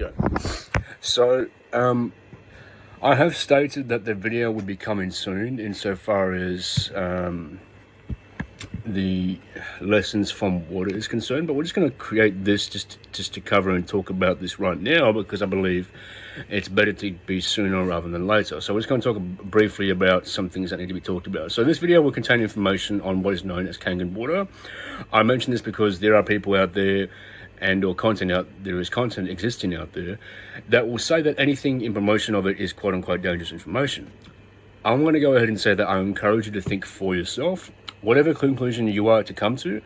go. So, I have stated that the video would be coming soon insofar as the lessons from water is concerned, but we're just going to create this just to cover and talk about this right now, because I believe it's better to be sooner rather than later. So we're just going to talk briefly about some things that need to be talked about. So this video will contain information on what is known as Kangen water. I mention this because there are people out there there is content existing out there that will say that anything in promotion of it is quote unquote dangerous information. I'm going to go ahead and say that I encourage you to think for yourself. Whatever conclusion you are to come to,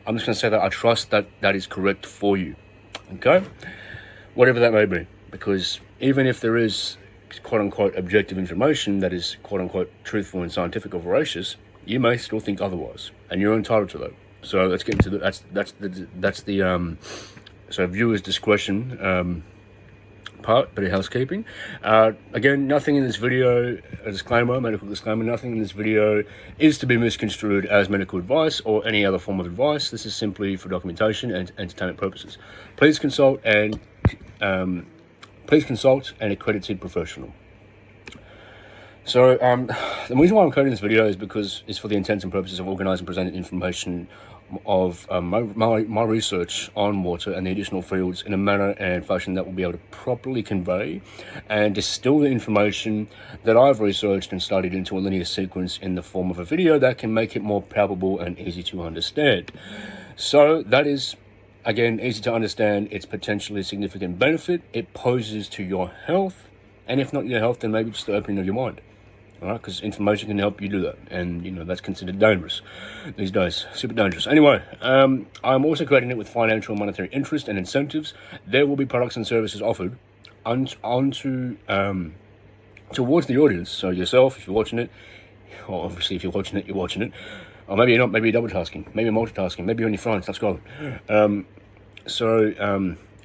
I'm just going to say that I trust that that is correct for you. Okay? Whatever that may be. Because even if there is quote unquote objective information that is quote unquote truthful and scientific or veracious, you may still think otherwise. And you're entitled to that. So let's get into the so viewers' discretion part, bit of housekeeping. Again, nothing in this video, a disclaimer, medical disclaimer, nothing in this video is to be misconstrued as medical advice or any other form of advice. This is simply for documentation and entertainment purposes. Please consult an accredited professional. So the reason why I'm creating this video is because it's for the intents and purposes of organising and presenting information of my research on water and the additional fields in a manner and fashion that will be able to properly convey and distill the information that I've researched and studied into a linear sequence in the form of a video that can make it more palpable and easy to understand. So that is, again, easy to understand. It's potentially significant benefit it poses to your health, and if not your health, then maybe just the opening of your mind. All right, because information can help you do that, and that's considered dangerous these days, super dangerous. Anyway, I'm also creating it with financial and monetary interest and incentives. There will be products and services offered towards the audience. So yourself, if you're watching it, or obviously if you're watching it, you're watching it, or maybe you're not. Maybe you're double tasking, maybe you're multitasking, maybe you're on your phone. Stop scrolling.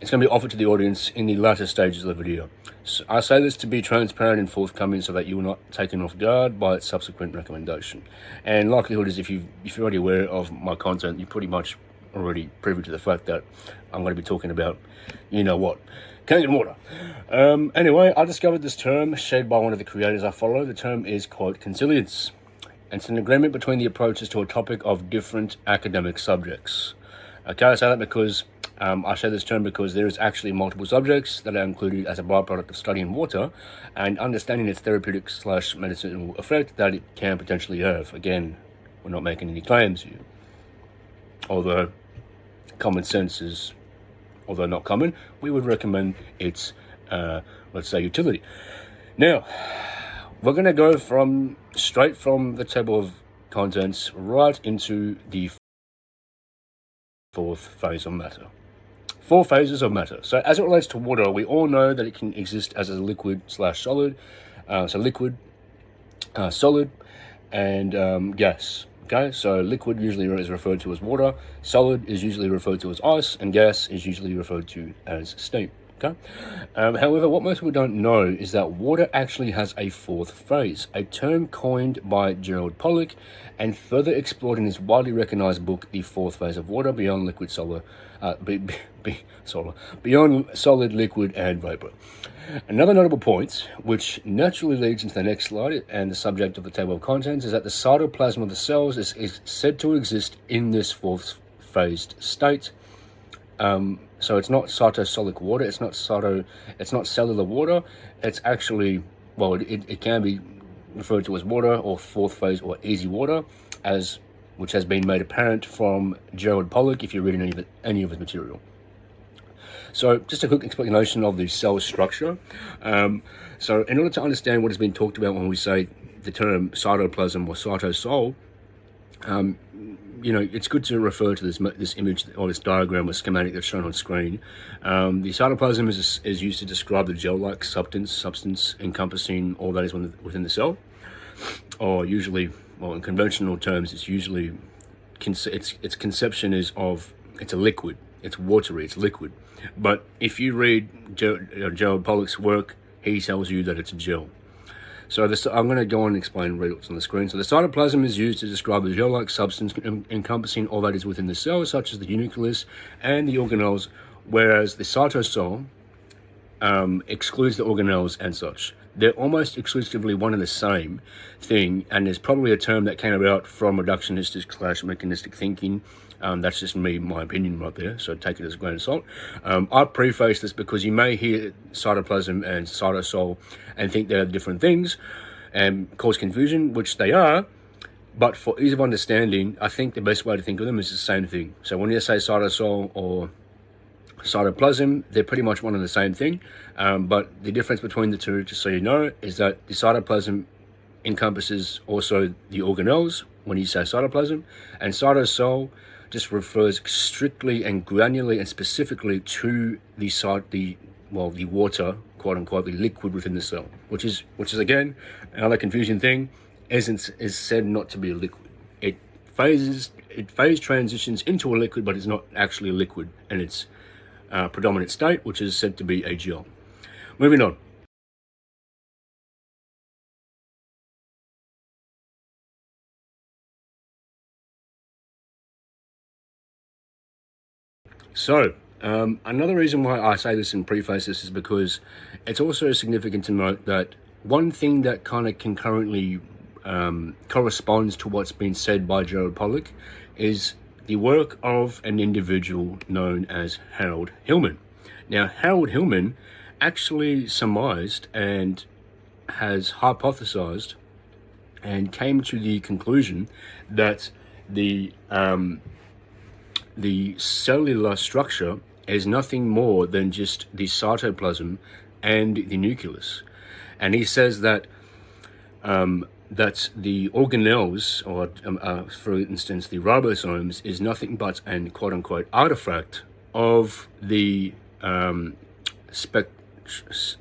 It's going to be offered to the audience in the latter stages of the video. So I say this to be transparent and forthcoming so that you will not be taken off guard by its subsequent recommendation. And likelihood is if you're already aware of my content, you're pretty much already privy to the fact that I'm going to be talking about, Kangen water. Anyway, I discovered this term shared by one of the creators I follow. The term is, quote, consilience. And it's an agreement between the approaches to a topic of different academic subjects. Okay, I say that because I share this term because there is actually multiple subjects that are included as a byproduct of studying water and understanding its therapeutic / medicinal effect that it can potentially have. Again, we're not making any claims here. Although common sense is, although not common, we would recommend its, let's say, utility. Now, we're going to go straight from the table of contents right into the fourth phase of matter. 4 phases of matter. So as it relates to water, we all know that it can exist as a liquid / solid. So liquid, solid, and gas. Okay, so liquid usually is referred to as water, solid is usually referred to as ice, and gas is usually referred to as steam. Okay. However, what most people don't know is that water actually has a 4th phase, a term coined by Gerald Pollack and further explored in his widely recognized book, The 4th Phase of Water, Beyond Liquid, Beyond Solid, Liquid, and Vapor. Another notable point, which naturally leads into the next slide and the subject of the table of contents, is that the cytoplasm of the cells is said to exist in this 4th phased state. So it's not cytosolic water, it's not cellular water, it's actually, well, it can be referred to as water or 4th phase or easy water, which has been made apparent from Gerald Pollack if you're reading any of his material. So just a quick explanation of the cell structure. So in order to understand what has been talked about when we say the term cytoplasm or cytosol, it's good to refer to this image or this diagram or schematic that's shown on screen. The cytoplasm is used to describe the gel-like substance encompassing all that is within the cell. Or usually, well, in conventional terms, it's usually its conception is of it's a liquid, it's watery, it's liquid. But if you read Gerald Pollack's work, he tells you that it's a gel. So I'm going to go on and read what's on the screen. So the cytoplasm is used to describe the gel-like substance encompassing all that is within the cell, such as the nucleus and the organelles, whereas the cytosol excludes the organelles and such. They're almost exclusively one and the same thing, and there's probably a term that came about from reductionistic / mechanistic thinking. That's just my opinion right there, so take it as a grain of salt. I preface this because you may hear cytoplasm and cytosol and think they're different things and cause confusion, which they are, but for ease of understanding, I think the best way to think of them is the same thing. So when you say cytosol or cytoplasm, they're pretty much one and the same thing, but the difference between the two, just so you know, is that the cytoplasm encompasses also the organelles when you say cytoplasm, and cytosol just refers strictly and granularly and specifically to the water, quote unquote, the liquid within the cell, which is again another confusing thing. Is said not to be a liquid. It phase transitions into a liquid, but it's not actually a liquid, and it's predominant state, which is said to be a gel. Moving on. So, another reason why I say this and preface this is because it's also significant to note that one thing that kind of concurrently corresponds to what's been said by Gerald Pollack is the work of an individual known as Harold Hillman. Now, Harold Hillman actually surmised and has hypothesized and came to the conclusion that the cellular structure is nothing more than just the cytoplasm and the nucleus. And he says that that the organelles, or for instance, the ribosomes, is nothing but an quote-unquote artifact of the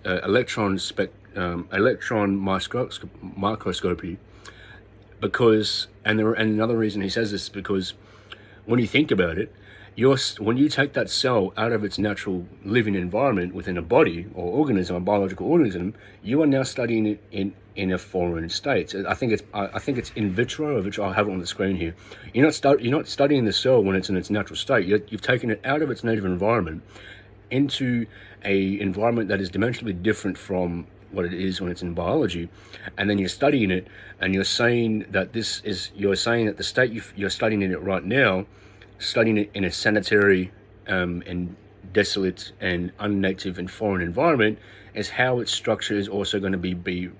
electron microscopy. Because, and another reason he says this is because when you think about it, when you take that cell out of its natural living environment within a body or organism, a biological organism, you are now studying it in a foreign state. I think it's in vitro, which I'll have it on the screen here. You're not studying the cell when it's in its natural state. You've taken it out of its native environment into a environment that is dimensionally different from what it is when it's in biology, and then you're studying it, and you're saying that the state you're studying in it right now, studying it in a sanitary and desolate and unnative and foreign environment, is how its structure is also going to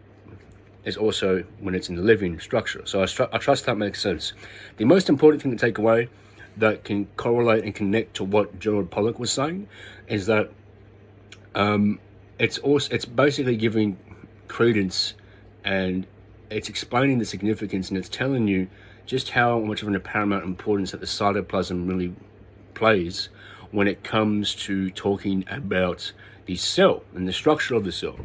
is also when it's in the living structure. So I trust that makes sense. The most important thing to take away that can correlate and connect to what Gerald Pollack was saying is that it's basically giving credence, and it's explaining the significance, and it's telling you just how much of a paramount importance that the cytoplasm really plays when it comes to talking about the cell and the structure of the cell.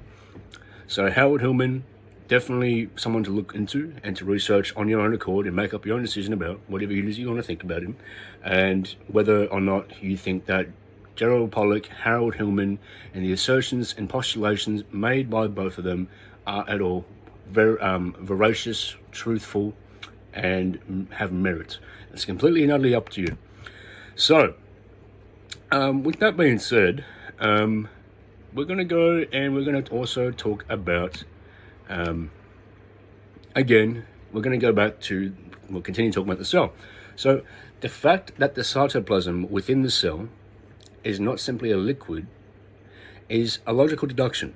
So Howard Hillman, definitely someone to look into and to research on your own accord and make up your own decision about whatever it is you want to think about him, and whether or not you think that Gerald Pollack, Harold Hillman, and the assertions and postulations made by both of them are at all very veracious, truthful, and have merit. It's completely and utterly up to you. So, with that being said, we're going to go and we're going to also talk about, again, we're going to go back to, we'll continue talking about the cell. So, the fact that the cytoplasm within the cell is not simply a liquid is a logical deduction,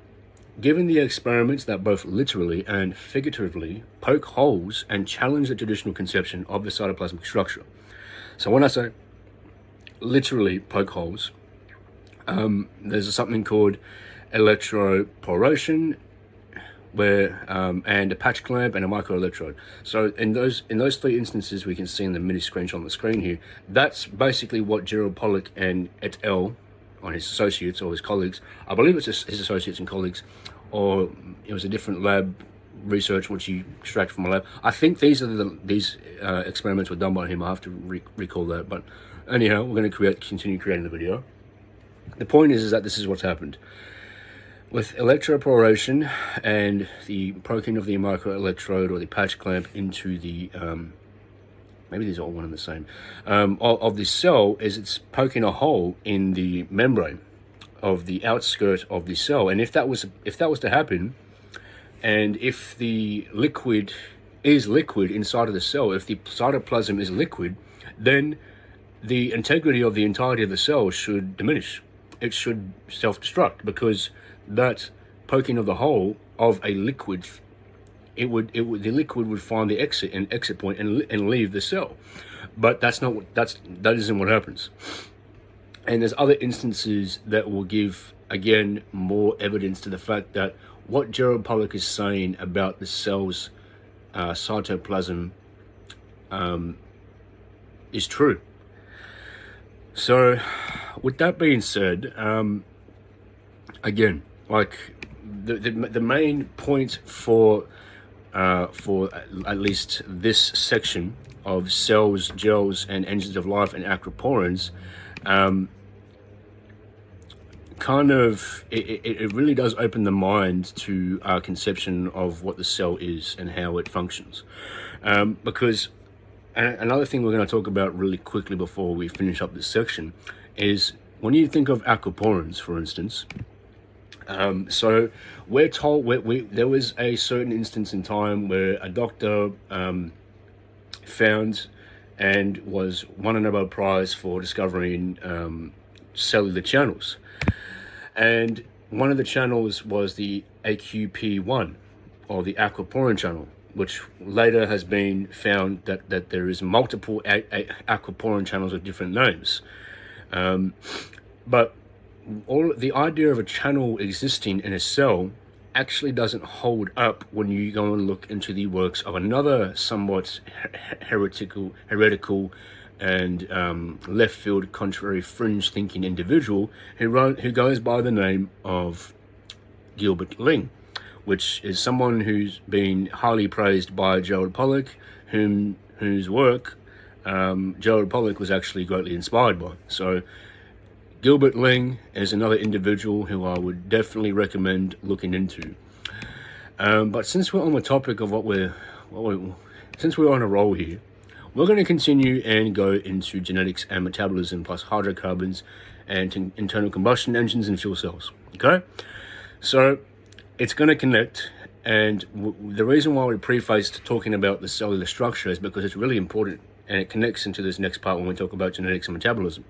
given the experiments that both literally and figuratively poke holes and challenge the traditional conception of the cytoplasmic structure. So when I say literally poke holes, there's something called electroporation, where and a patch clamp and a microelectrode. So in those three instances we can see in the mini screenshot on the screen here, that's basically what Gerald Pollack and et al. On his associates or his colleagues, I believe it's his associates and colleagues, or it was a different lab research which he extracted from a lab. I think these experiments were done by him. I have to recall that, but anyhow, we're going to continue creating the video. The point is that this is what's happened. With electroporation and the poking of the microelectrode or the patch clamp into the, maybe these are all one and the same, of the cell, is it's poking a hole in the membrane the outskirt of the cell. And if that was to happen, and if the liquid is liquid inside of the cell, if the cytoplasm is liquid, then the integrity of the entirety of the cell should diminish. It should self-destruct, because that poking of the hole of a liquid, the liquid would find the exit point and leave the cell. But that isn't what happens. And there's other instances that will give, again, more evidence to the fact that what Gerald Pollack is saying about the cell's cytoplasm is true. So, with that being said, again, like the main point for at least this section of cells, gels, and engines of life and aquaporins, it really does open the mind to our conception of what the cell is and how it functions. Because another thing we're going to talk about really quickly before we finish up this section is when you think of aquaporins, for instance. So we're told there was a certain instance in time where a doctor found and won a Nobel Prize for discovering cellular channels. And one of the channels was the AQP1, or the aquaporin channel, which later has been found that there is multiple aquaporin channels with different names. But the idea of a channel existing in a cell actually doesn't hold up when you go and look into the works of another somewhat heretical and left field, contrary, fringe thinking individual who goes by the name of Gilbert Ling, which is someone who's been highly praised by Gerald Pollack, whose work Gerald Pollack was actually greatly inspired by. So Gilbert Ling is another individual who I would definitely recommend looking into. But since we're on the topic of since we're on a roll here, we're going to continue and go into genetics and metabolism, plus hydrocarbons and internal combustion engines and fuel cells. Okay? So it's going to connect, and the reason why we prefaced talking about the cellular structure is because it's really important, and it connects into this next part when we talk about genetics and metabolism,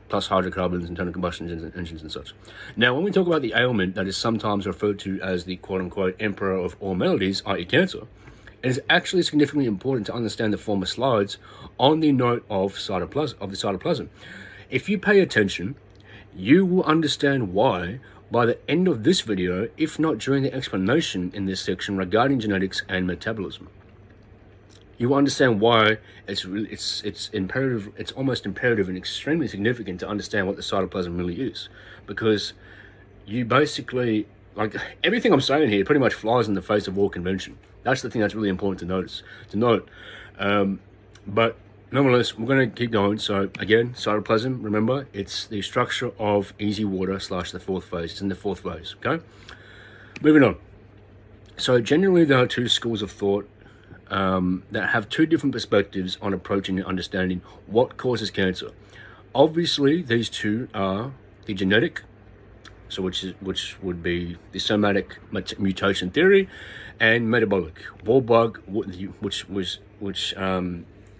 plus hydrocarbons, internal combustion engines and such. Now, when we talk about the ailment that is sometimes referred to as the quote-unquote emperor of all maladies, i.e. cancer, it is actually significantly important to understand the former slides on the note of the cytoplasm. If you pay attention, you will understand why by the end of this video, if not during the explanation in this section regarding genetics and metabolism. You will understand why it's imperative. It's almost imperative and extremely significant to understand what the cytoplasm really is, because you basically, like, everything I'm saying here pretty much flies in the face of all convention. That's the thing that's really important to note. But nonetheless, we're going to keep going. So again, cytoplasm, remember, it's the structure of easy water / the fourth phase. It's in the fourth phase, okay? Moving on. So generally, there are two schools of thought that have two different perspectives on approaching and understanding what causes cancer. Obviously, these two are the genetic, so which would be the somatic mutation theory, and metabolic, Warburg, which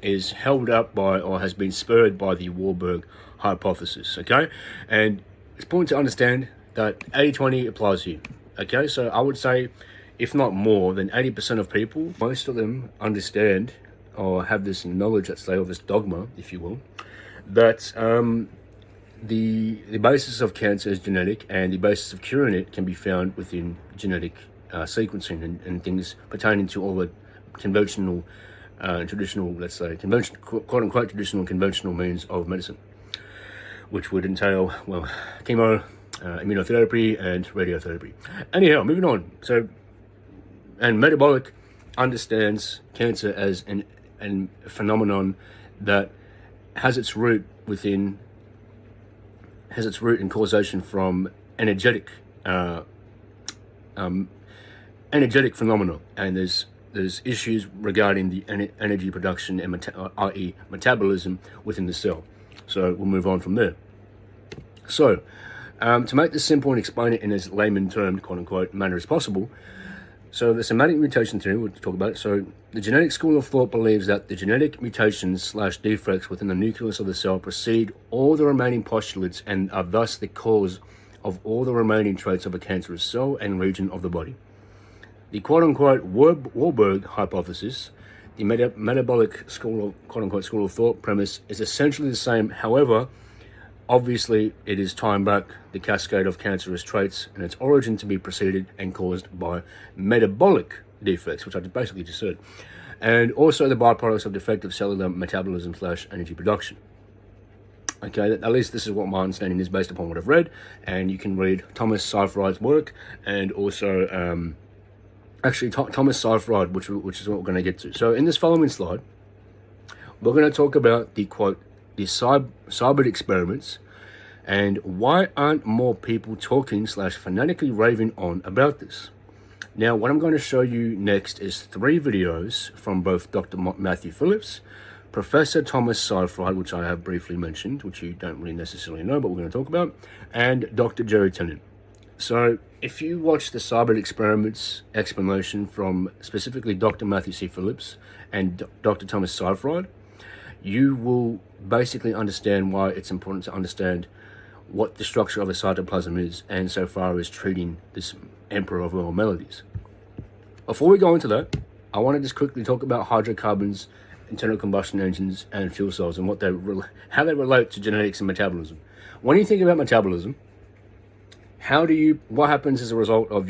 is held up by, or has been spurred by, the Warburg hypothesis. Okay, and it's important to understand that 80-20 applies here. Okay, so I would say, if not more than 80% of people, most of them understand or have this knowledge, let's say, or this dogma, if you will, that the basis of cancer is genetic, and the basis of curing it can be found within genetic sequencing and things pertaining to all the conventional, traditional, let's say, quote-unquote traditional conventional means of medicine, which would entail, well, chemo, immunotherapy, and radiotherapy. Anyhow, moving on. So, and metabolic understands cancer as an phenomenon that has its root in causation from energetic phenomena, and there's issues regarding the energy production and i.e. metabolism within the cell. So we'll move on from there. So To make this simple and explain it in as layman term, quote unquote, manner as possible, so the somatic mutation theory, we'll talk about it. So the genetic school of thought believes that the genetic mutations / defects within the nucleus of the cell precede all the remaining postulates and are thus the cause of all the remaining traits of a cancerous cell and region of the body. The quote unquote Warburg hypothesis, the metabolic school of quote unquote school of thought premise, is essentially the same. However, obviously, it is tying back the cascade of cancerous traits and its origin to be preceded and caused by metabolic defects, which I basically just said, and also the byproducts of defective cellular metabolism / energy production. Okay, at least this is what my understanding is based upon what I've read, and you can read Thomas Seyfried's work, and also Thomas Seyfried, which is what we're going to get to. So in this following slide, we're going to talk about the quote, the cyber experiments, and why aren't more people talking / fanatically raving on about this? Now, what I'm going to show you next is 3 videos from both Dr. Matthew Phillips, Professor Thomas Seyfried, which I have briefly mentioned, which you don't really necessarily know, but we're going to talk about, and Dr. Jerry Tennant. So if you watch the cyber experiments explanation from specifically Dr. Matthew C. Phillips and Dr. Thomas Seyfried, you will basically understand why it's important to understand what the structure of a cytoplasm is, and so far as treating this emperor of all melodies. Before we go into that, I want to just quickly talk about hydrocarbons, internal combustion engines, and fuel cells, and how they relate to genetics and metabolism. When you think about metabolism, what happens as a result of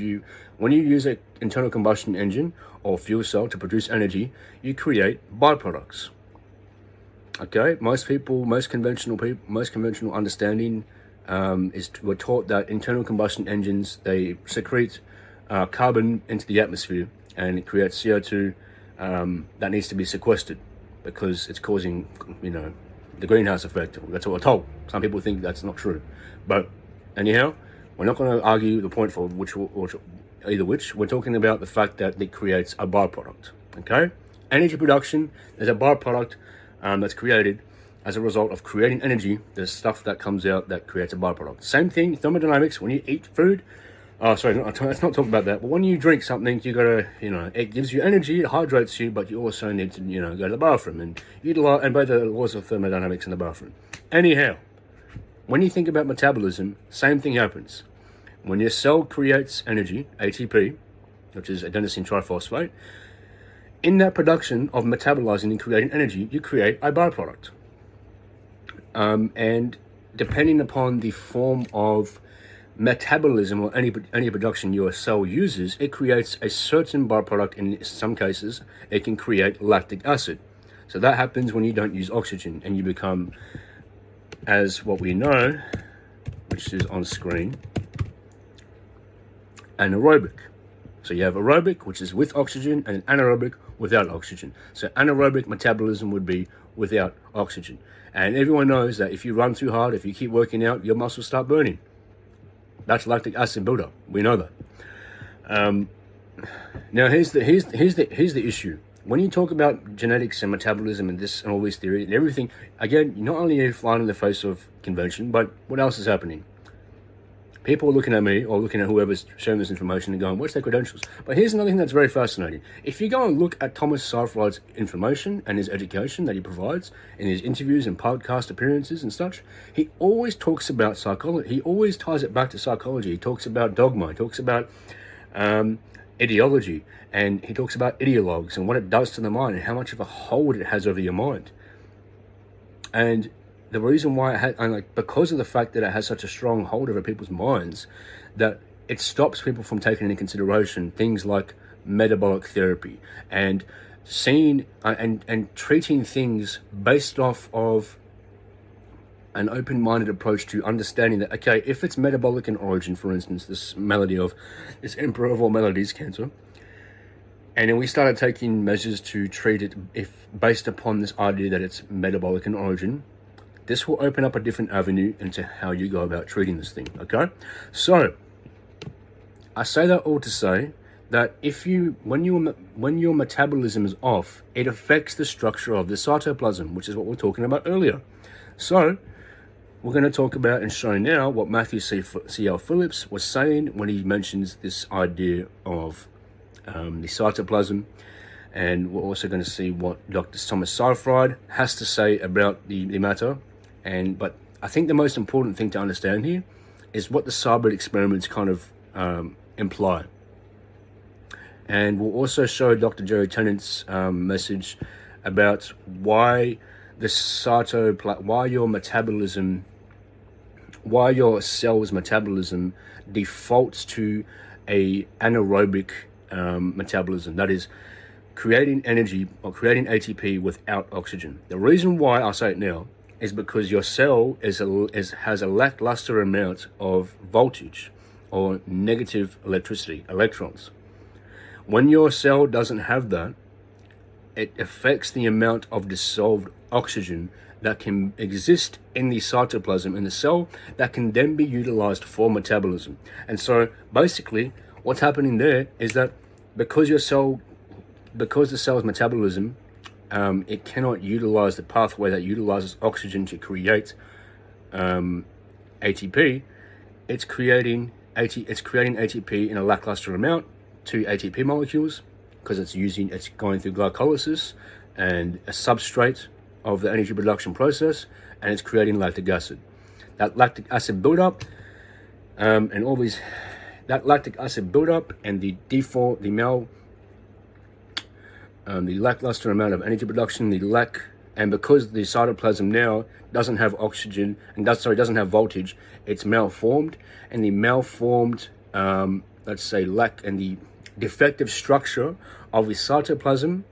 when you use an internal combustion engine or fuel cell to produce energy, you create byproducts. Okay, most conventional understanding we're taught that internal combustion engines, they secrete carbon into the atmosphere, and it creates CO2 that needs to be sequestered because it's causing, the greenhouse effect. That's what we're told. Some people think that's not true, but anyhow, we're not going to argue the point for which. We're talking about the fact that it creates a byproduct. Okay, energy production is a byproduct that's created as a result of creating energy. There's stuff that comes out that creates a byproduct. Same thing, thermodynamics. When you eat food, let's not talk about that. But when you drink something, you gotta, it gives you energy, it hydrates you, but you also need to, go to the bathroom and utilize and obey the laws of thermodynamics in the bathroom. Anyhow, when you think about metabolism, same thing happens. When your cell creates energy, ATP, which is adenosine triphosphate, in that production of metabolizing and creating energy, you create a byproduct. And depending upon the form of metabolism or any production your cell uses, it creates a certain byproduct. In some cases, it can create lactic acid. So that happens when you don't use oxygen, and you become, as what we know, which is on screen, anaerobic. So you have aerobic, which is with oxygen, and anaerobic without oxygen. So anaerobic metabolism would be without oxygen. And everyone knows that if you run too hard, if you keep working out, your muscles start burning. That's lactic acid buildup. We know that. Now here's the issue. When you talk about genetics and metabolism and this and all these theories and everything, again, not only are you flying in the face of convention, but what else is happening? People are looking at me or looking at whoever's sharing this information and going, what's their credentials? But here's another thing that's very fascinating. If you go and look at Thomas Seyfried's information and his education that he provides in his interviews and podcast appearances and such, he always talks about psychology. He always ties it back to psychology. He talks about dogma. He talks about ideology. And he talks about ideologues and what it does to the mind and how much of a hold it has over your mind. And the reason why it had, because of the fact that it has such a strong hold over people's minds, that it stops people from taking into consideration things like metabolic therapy and seeing and treating things based off of an open-minded approach to understanding that, okay, if it's metabolic in origin, for instance, this emperor of all melodies, cancer, and then we started taking measures to treat it based upon this idea that it's metabolic in origin, this will open up a different avenue into how you go about treating this thing, okay? So, I say that all to say that when your metabolism is off, it affects the structure of the cytoplasm, which is what we were talking about earlier. So, we're going to talk about and show now what Matthew C.L. Phillips was saying when he mentions this idea of the cytoplasm. And we're also going to see what Dr. Thomas Seyfried has to say about the matter. But I think the most important thing to understand here is what the cybrid experiments kind of imply. And we'll also show Dr. Jerry Tennant's message about why why your cell's metabolism defaults to a anaerobic metabolism, that is, creating energy or creating ATP without oxygen. The reason why I say it now is because your cell has a lackluster amount of voltage or negative electricity, electrons. When your cell doesn't have that, it affects the amount of dissolved oxygen that can exist in the cytoplasm in the cell that can then be utilized for metabolism. And so basically what's happening there is that because the cell's metabolism, it cannot utilize the pathway that utilizes oxygen to create ATP. It's creating ATP in a lackluster amount, 2 ATP molecules, because it's going through glycolysis and a substrate of the energy production process, and it's creating lactic acid. That lactic acid buildup, that lactic acid buildup and the lackluster amount of energy production, and because the cytoplasm now doesn't have oxygen and doesn't have voltage, it's malformed, and the malformed, the defective structure of the cytoplasm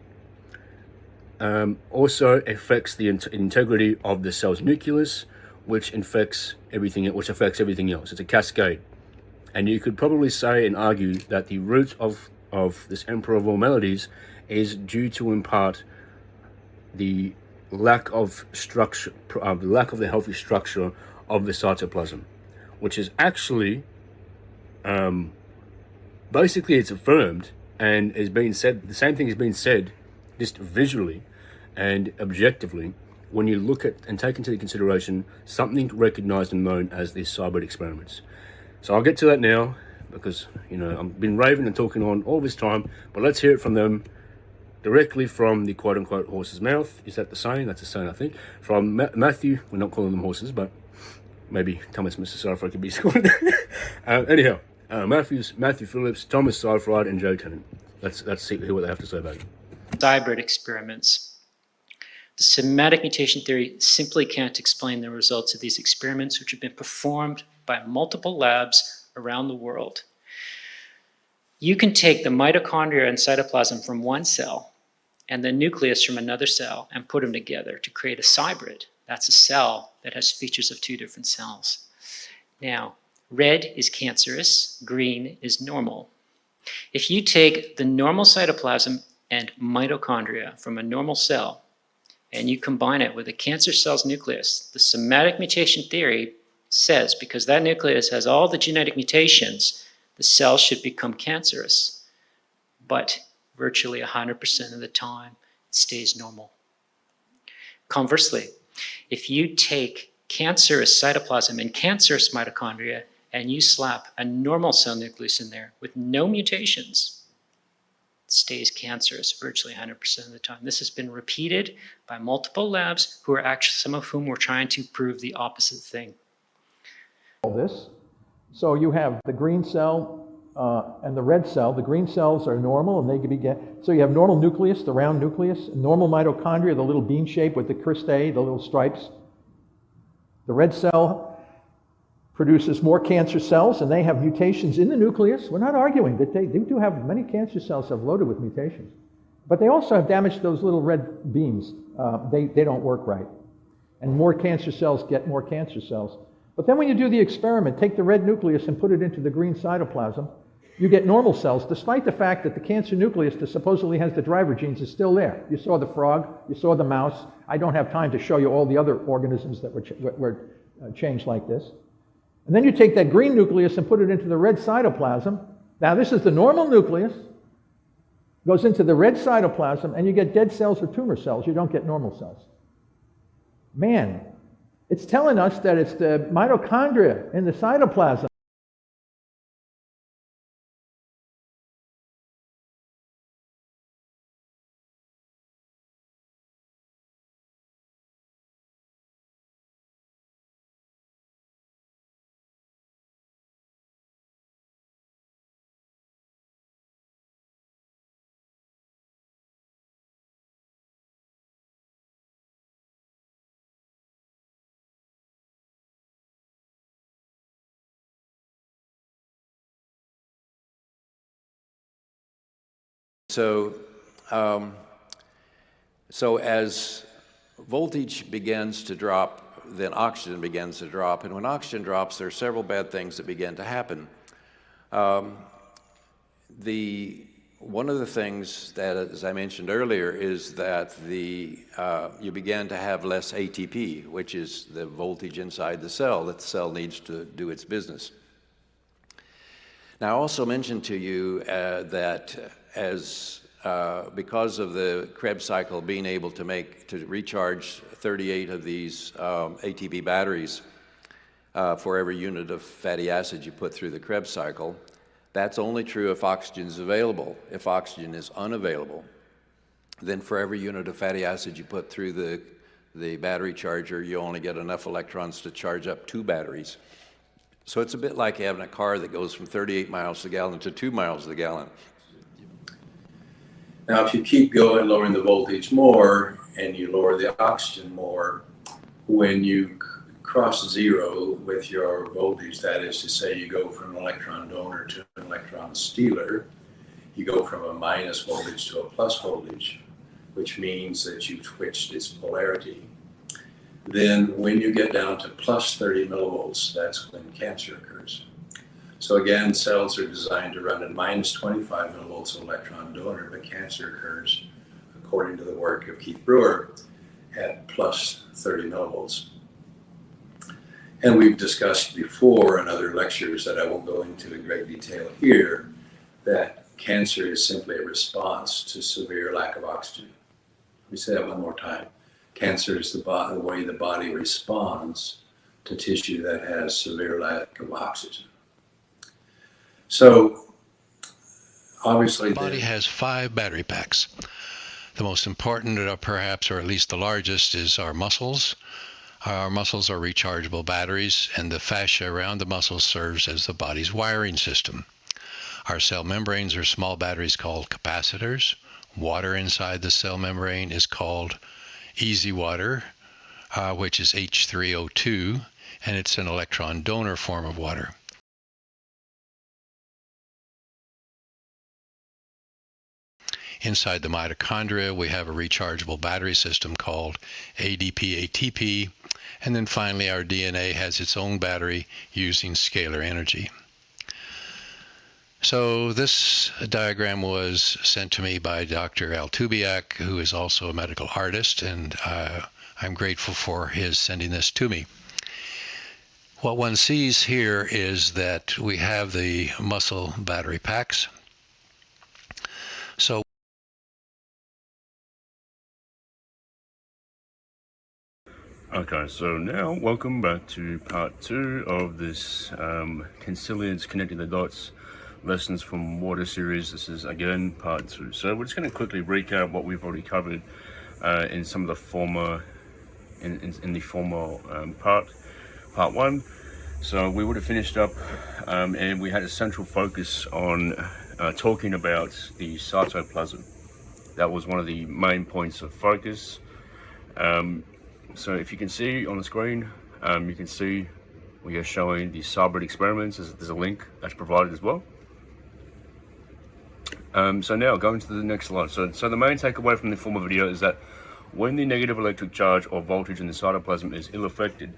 also affects the integrity of the cell's nucleus, which affects everything else. It's a cascade. And you could probably say and argue that the root of this emperor of all melodies is due to, in part, the lack of structure, the lack of the healthy structure of the cytoplasm, which is actually, basically it's affirmed and is being said, the same thing is being said just visually and objectively when you look at and take into consideration something recognized and known as the cybrid experiments. So I'll get to that now because, I've been raving and talking on all this time, but let's hear it from them directly from the quote-unquote horse's mouth. Is that the saying? That's a saying, I think. From Matthew, we're not calling them horses, but maybe Thomas Mr. Seyfried could be called. Anyhow, Matthew Phillips, Thomas Seyfried, and Joe Tennant. Let's hear what they have to say about it. Cybrid experiments. The somatic mutation theory simply can't explain the results of these experiments, which have been performed by multiple labs around the world. You can take the mitochondria and cytoplasm from one cell and the nucleus from another cell and put them together to create a cybrid. That's a cell that has features of 2 different cells. Now, red is cancerous, green is normal. If you take the normal cytoplasm and mitochondria from a normal cell and you combine it with a cancer cell's nucleus, the somatic mutation theory says because that nucleus has all the genetic mutations, the cell should become cancerous. But virtually 100% of the time, it stays normal. Conversely, if you take cancerous cytoplasm and cancerous mitochondria and you slap a normal cell nucleus in there with no mutations, it stays cancerous virtually 100% of the time. This has been repeated by multiple labs who are actually, some of whom were trying to prove the opposite thing. This. So you have the green cell and the red cell. The green cells are normal and they can be so you have normal nucleus, the round nucleus, normal mitochondria, the little bean shape with the cristae, the little stripes. The red cell produces more cancer cells and they have mutations in the nucleus. We're not arguing that they do have, many cancer cells have loaded with mutations. But they also have damaged those little red beams. They don't work right. And more cancer cells get more cancer cells. But then when you do the experiment, take the red nucleus and put it into the green cytoplasm, you get normal cells, despite the fact that the cancer nucleus that supposedly has the driver genes is still there. You saw the frog, you saw the mouse. I don't have time to show you all the other organisms that were changed like this. And then you take that green nucleus and put it into the red cytoplasm. Now this is the normal nucleus, goes into the red cytoplasm, and you get dead cells or tumor cells. You don't get normal cells. Man, It's telling us that it's the mitochondria in the cytoplasm. So as voltage begins to drop, then oxygen begins to drop. And when oxygen drops, there are several bad things that begin to happen. One of the things that, as I mentioned earlier, is that you begin to have less ATP, which is the voltage inside the cell that the cell needs to do its business. Now, I also mentioned to you that because of the Krebs cycle being able to recharge 38 of these ATP batteries for every unit of fatty acid you put through the Krebs cycle, that's only true if oxygen is available. If oxygen is unavailable, then for every unit of fatty acid you put through the battery charger, you only get enough electrons to charge up 2 batteries. So it's a bit like having a car that goes from 38 miles to the gallon to 2 miles to the gallon. Now, if you keep going, lowering the voltage more, and you lower the oxygen more, when you cross zero with your voltage, that is to say you go from an electron donor to an electron stealer, you go from a minus voltage to a plus voltage, which means that you've switched its polarity. Then when you get down to plus 30 millivolts, that's when cancer occurs. So again, cells are designed to run at minus 25 millivolts of electron donor, but cancer occurs, according to the work of Keith Brewer, at plus 30 millivolts. And we've discussed before in other lectures that I won't go into in great detail here, that cancer is simply a response to severe lack of oxygen. Let me say that one more time. Cancer is the way the body responds to tissue that has severe lack of oxygen. So, obviously, The body has 5 battery packs. The most important, perhaps, or at least the largest, is our muscles. Our muscles are rechargeable batteries, and the fascia around the muscles serves as the body's wiring system. Our cell membranes are small batteries called capacitors. Water inside the cell membrane is called easy water, which is H3O2, and it's an electron donor form of water. Inside the mitochondria, we have a rechargeable battery system called ADP-ATP, and then finally our DNA has its own battery using scalar energy. So this diagram was sent to me by Dr. Altubiak, who is also a medical artist, and I'm grateful for his sending this to me. What one sees here is that we have the muscle battery packs. So Okay, so now welcome back to part 2 of this Consilience Connecting the Dots Lessons from Water series. This is again part 2. So we're just going to quickly recap what we've already covered in some of the former part 1. So we would have finished up and we had a central focus on talking about the cytoplasm. That was one of the main points of focus. So if you can see on the screen, you can see we are showing the Saubert experiments. There's a link that's provided as well. So now going to the next slide. So the main takeaway from the former video is that when the negative electric charge or voltage in the cytoplasm is ill-affected,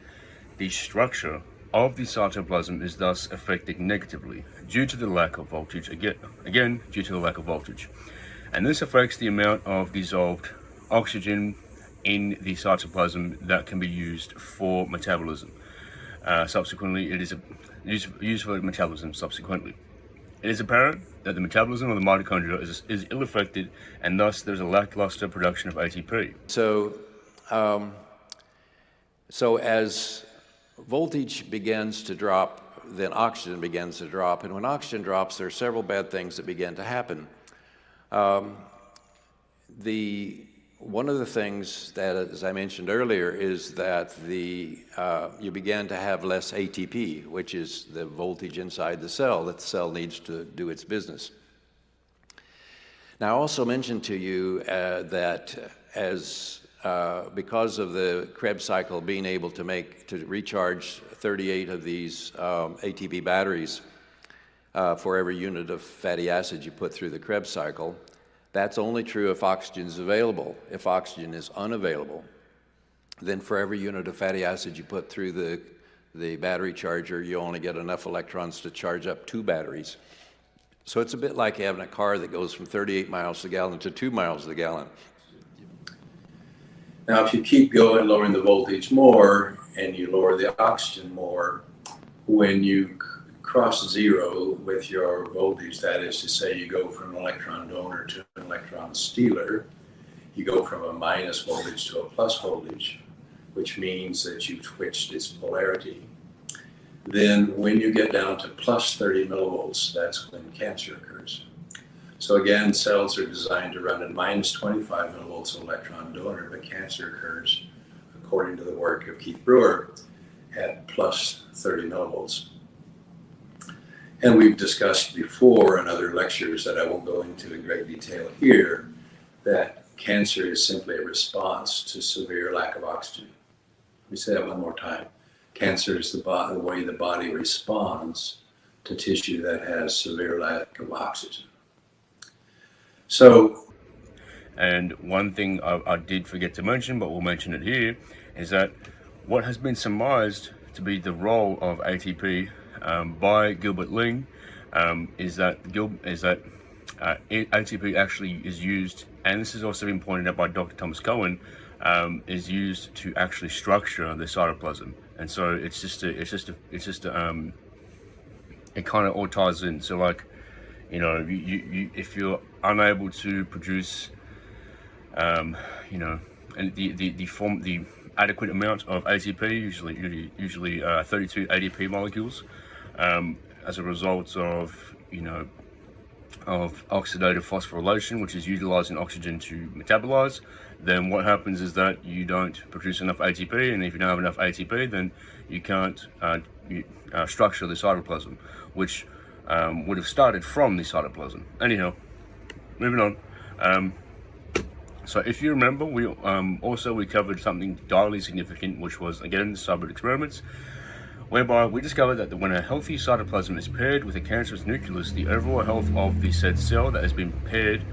the structure of the cytoplasm is thus affected negatively due to the lack of voltage, again due to the lack of voltage. And this affects the amount of dissolved oxygen in the cytoplasm that can be used for metabolism. Subsequently, it is used for metabolism subsequently. It is apparent that the metabolism of the mitochondria is ill-affected, and thus there's a lackluster production of ATP. So So as voltage begins to drop, then oxygen begins to drop. And when oxygen drops, there are several bad things that begin to happen. One of the things that, as I mentioned earlier, is that you begin to have less ATP, which is the voltage inside the cell that the cell needs to do its business. Now, I also mentioned to you that because of the Krebs cycle being able to recharge 38 of these ATP batteries for every unit of fatty acid you put through the Krebs cycle, that's only true if oxygen is available. If oxygen is unavailable, then for every unit of fatty acid you put through the battery charger, you only get enough electrons to charge up 2 batteries. So it's a bit like having a car that goes from 38 miles a gallon to 2 miles a gallon. Now, if you keep going, lowering the voltage more, and you lower the oxygen more, when you cross zero with your voltage, that is to say you go from an electron donor to an electron stealer, you go from a minus voltage to a plus voltage, which means that you've switched its polarity. Then when you get down to plus 30 millivolts, that's when cancer occurs. So again, cells are designed to run at minus 25 millivolts of electron donor, but cancer occurs, according to the work of Keith Brewer, at plus 30 millivolts. And we've discussed before in other lectures that I won't go into in great detail here, that cancer is simply a response to severe lack of oxygen. Let me say that one more time. Cancer is the way the body responds to tissue that has severe lack of oxygen. So, and one thing I did forget to mention, but we'll mention it here, is that what has been surmised to be the role of ATP by Gilbert Ling is that ATP actually is used, and this has also been pointed out by Dr. Thomas Cohen, is used to actually structure the cytoplasm, and so it kind of all ties in. So, like, you know, if you're unable to produce, you know, and the adequate amount of ATP, usually 32 ADP molecules, as a result of, you know, of oxidative phosphorylation, which is utilizing oxygen to metabolize, then what happens is that you don't produce enough ATP, and if you don't have enough ATP, then you can't structure the cytoplasm, which would have started from the cytoplasm. Anyhow, moving on. So if you remember, we covered something direly significant, which was, again, the Cybrid experiments, whereby we discovered that when a healthy cytoplasm is paired with a cancerous nucleus, the overall health of the said cell that has been paired,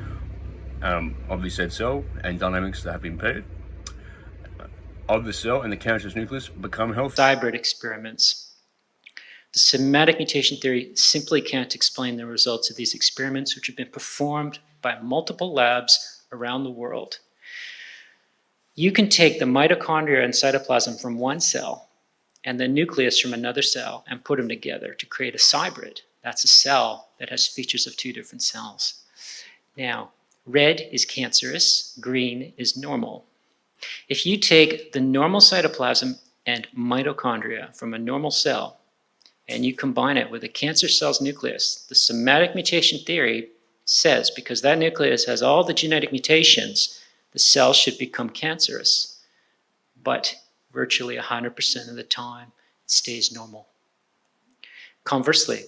of the said cell and dynamics that have been paired of the cell and the cancerous nucleus become healthy. Cybrid experiments. The somatic mutation theory simply can't explain the results of these experiments, which have been performed by multiple labs around the world. You can take the mitochondria and cytoplasm from one cell and the nucleus from another cell and put them together to create a cybrid. That's a cell that has features of 2 different cells. Now, red is cancerous, green is normal. If you take the normal cytoplasm and mitochondria from a normal cell and you combine it with a cancer cell's nucleus, the somatic mutation theory says because that nucleus has all the genetic mutations, the cell should become cancerous. But virtually 100% of the time, it stays normal. Conversely,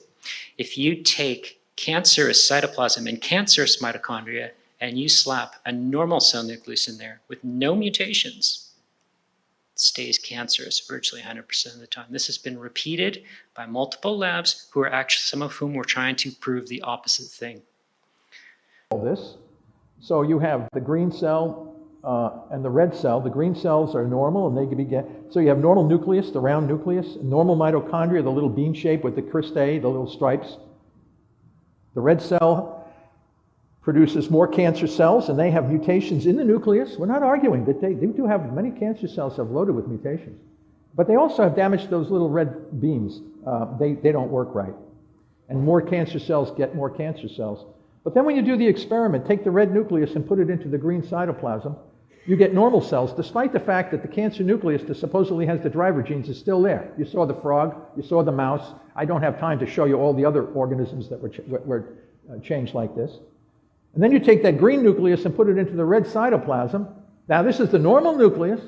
if you take cancerous cytoplasm and cancerous mitochondria and you slap a normal cell nucleus in there with no mutations, it stays cancerous virtually 100% of the time. This has been repeated by multiple labs, who are actually, some of whom were trying to prove the opposite thing. All this. So you have the green cell and the red cell. The green cells are normal, and they can be so you have normal nucleus, the round nucleus, normal mitochondria, the little bean shape with the cristae, the little stripes. The red cell produces more cancer cells, and they have mutations in the nucleus. We're not arguing that they do have, many cancer cells have loaded with mutations, but they also have damaged those little red beams. They don't work right, and more cancer cells get more cancer cells. But then when you do the experiment, take the red nucleus and put it into the green cytoplasm, you get normal cells, despite the fact that the cancer nucleus that supposedly has the driver genes is still there. You saw the frog, you saw the mouse. I don't have time to show you all the other organisms that were changed like this. And then you take that green nucleus and put it into the red cytoplasm. Now this is the normal nucleus,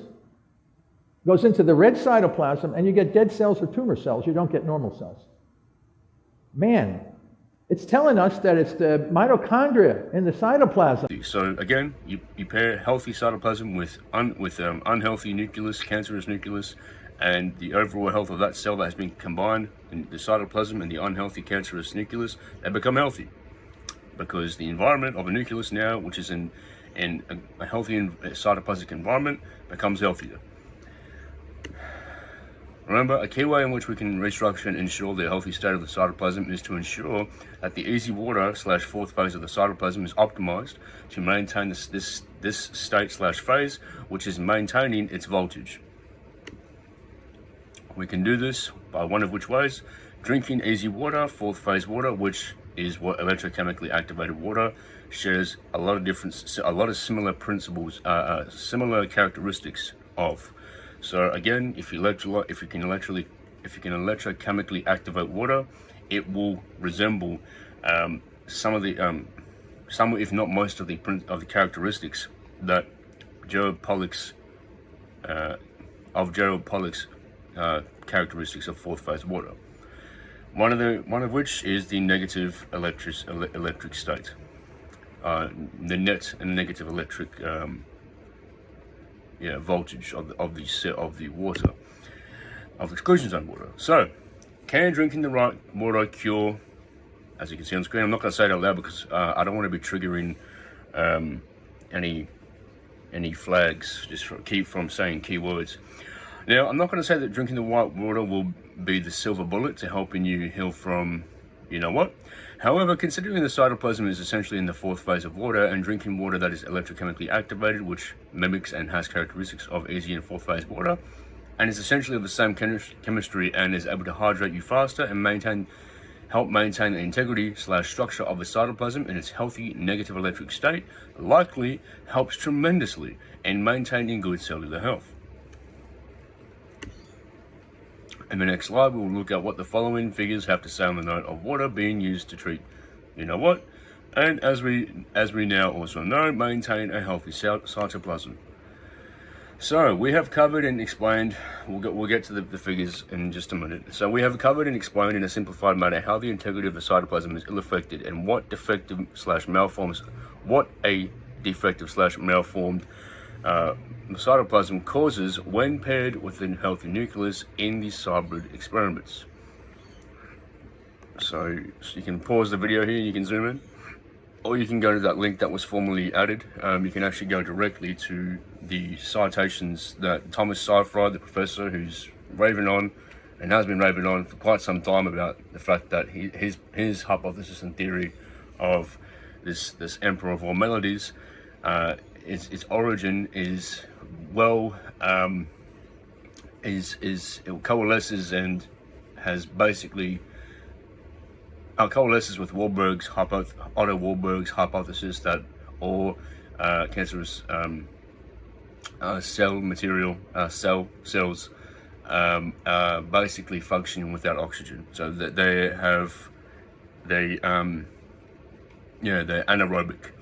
goes into the red cytoplasm, and you get dead cells or tumor cells. You don't get normal cells. Man, it's telling us that it's the mitochondria in the cytoplasm. So again, you pair healthy cytoplasm with unhealthy nucleus, cancerous nucleus, and the overall health of that cell that has been combined in the cytoplasm and the unhealthy cancerous nucleus, they become healthy. Because the environment of a nucleus now, which is in a healthy cytoplasmic environment, becomes healthier. Remember, a key way in which we can restructure and ensure the healthy state of the cytoplasm is to ensure that the easy water / fourth phase of the cytoplasm is optimized to maintain this state / phase, which is maintaining its voltage. We can do this by one of which ways: drinking easy water, fourth phase water, which is what electrochemically activated water shares a lot of similar principles, similar characteristics of. So again, if you can electrochemically activate water, it will resemble some, if not most of the characteristics that Gerald Pollack's characteristics of fourth phase water. One of which is the negative electric state, the net and negative electric voltage of the water, of exclusion zone water. So, can drinking the right water cure? As you can see on screen, I'm not going to say it out loud because I don't want to be triggering any flags just keep from saying keywords. Now, I'm not going to say that drinking the white water will be the silver bullet to helping you heal from you know what. However, considering the cytoplasm is essentially in the fourth phase of water, and drinking water that is electrochemically activated, which mimics and has characteristics of easy and fourth phase water, and is essentially of the same chemistry and is able to hydrate you faster and help maintain the integrity / structure of the cytoplasm in its healthy negative electric state, likely helps tremendously in maintaining good cellular health. In the next slide, we will look at what the following figures have to say on the note of water being used to treat you know what, and as we now also know, maintain a healthy cytoplasm. So we have covered and explained, we'll get to the figures in just a minute. So we have covered and explained in a simplified manner how the integrity of the cytoplasm is ill-affected and what a defective / malformed cytoplasm causes when paired with a healthy nucleus in these hybrid experiments. So you can pause the video here, you can zoom in, or you can go to that link that was formerly added. You can actually go directly to the citations that Thomas Seyfried, the professor who's raving on and has been raving on for quite some time about the fact that his hypothesis and theory of this emperor of all melodies, its origin is it coalesces and has basically coalesces with Otto Warburg's hypothesis that all cancerous cells are basically functioning without oxygen, so that they're anaerobic.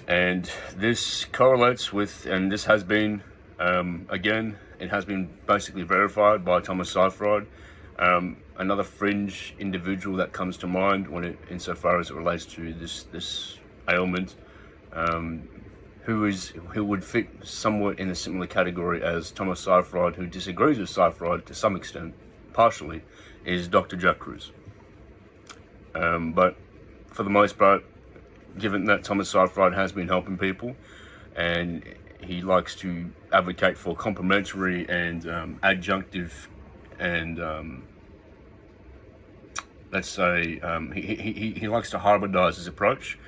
And this correlates with, and this has been, again, it has been basically verified by Thomas Seyfried. Another fringe individual that comes to mind insofar as it relates to this ailment, who would fit somewhat in a similar category as Thomas Seyfried, who disagrees with Seyfried to some extent, partially, is Dr. Jack Kruse. But for the most part, given that Thomas Seyfried has been helping people, and he likes to advocate for complementary and adjunctive and let's say he likes to hybridize his approach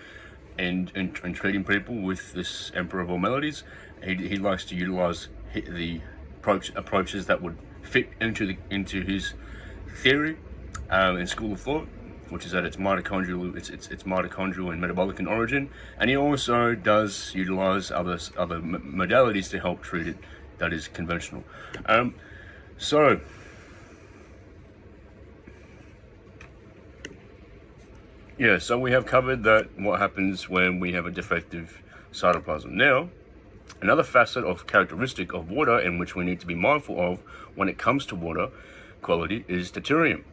in treating people with this emperor of all melodies. He likes to utilize the approaches that would fit into his theory and school of thought. which is that it's mitochondrial, it's mitochondrial and metabolic in origin, and he also does utilize other modalities to help treat it that is conventional. So we have covered that what happens when we have a defective cytoplasm. Now, another facet of characteristic of water in which we need to be mindful of when it comes to water quality is deuterium.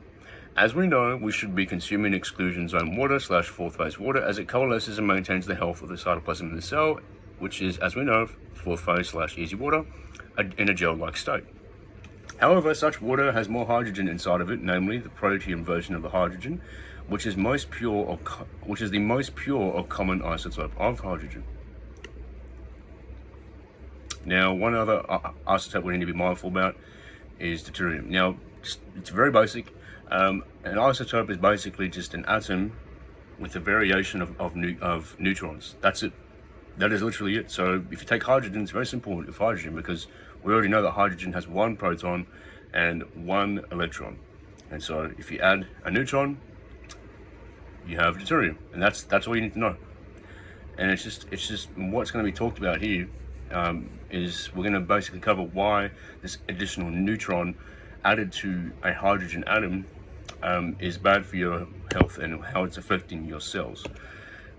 As we know, we should be consuming exclusion zone water / fourth phase water, as it coalesces and maintains the health of the cytoplasm in the cell, which is, as we know, fourth phase / easy water in a gel-like state. However, such water has more hydrogen inside of it, namely the protein version of the hydrogen, which is the most pure or common isotope of hydrogen. Now, one other isotope we need to be mindful about is deuterium. Now, it's very basic. An isotope is basically just an atom with a variation of neutrons. That's it. That is literally it. So if you take hydrogen, it's very simple with hydrogen, because we already know that hydrogen has one proton and one electron. And so if you add a neutron, you have deuterium, and that's all you need to know. And it's just what's going to be talked about here is we're going to basically cover why this additional neutron added to a hydrogen atom is bad for your health and how it's affecting your cells,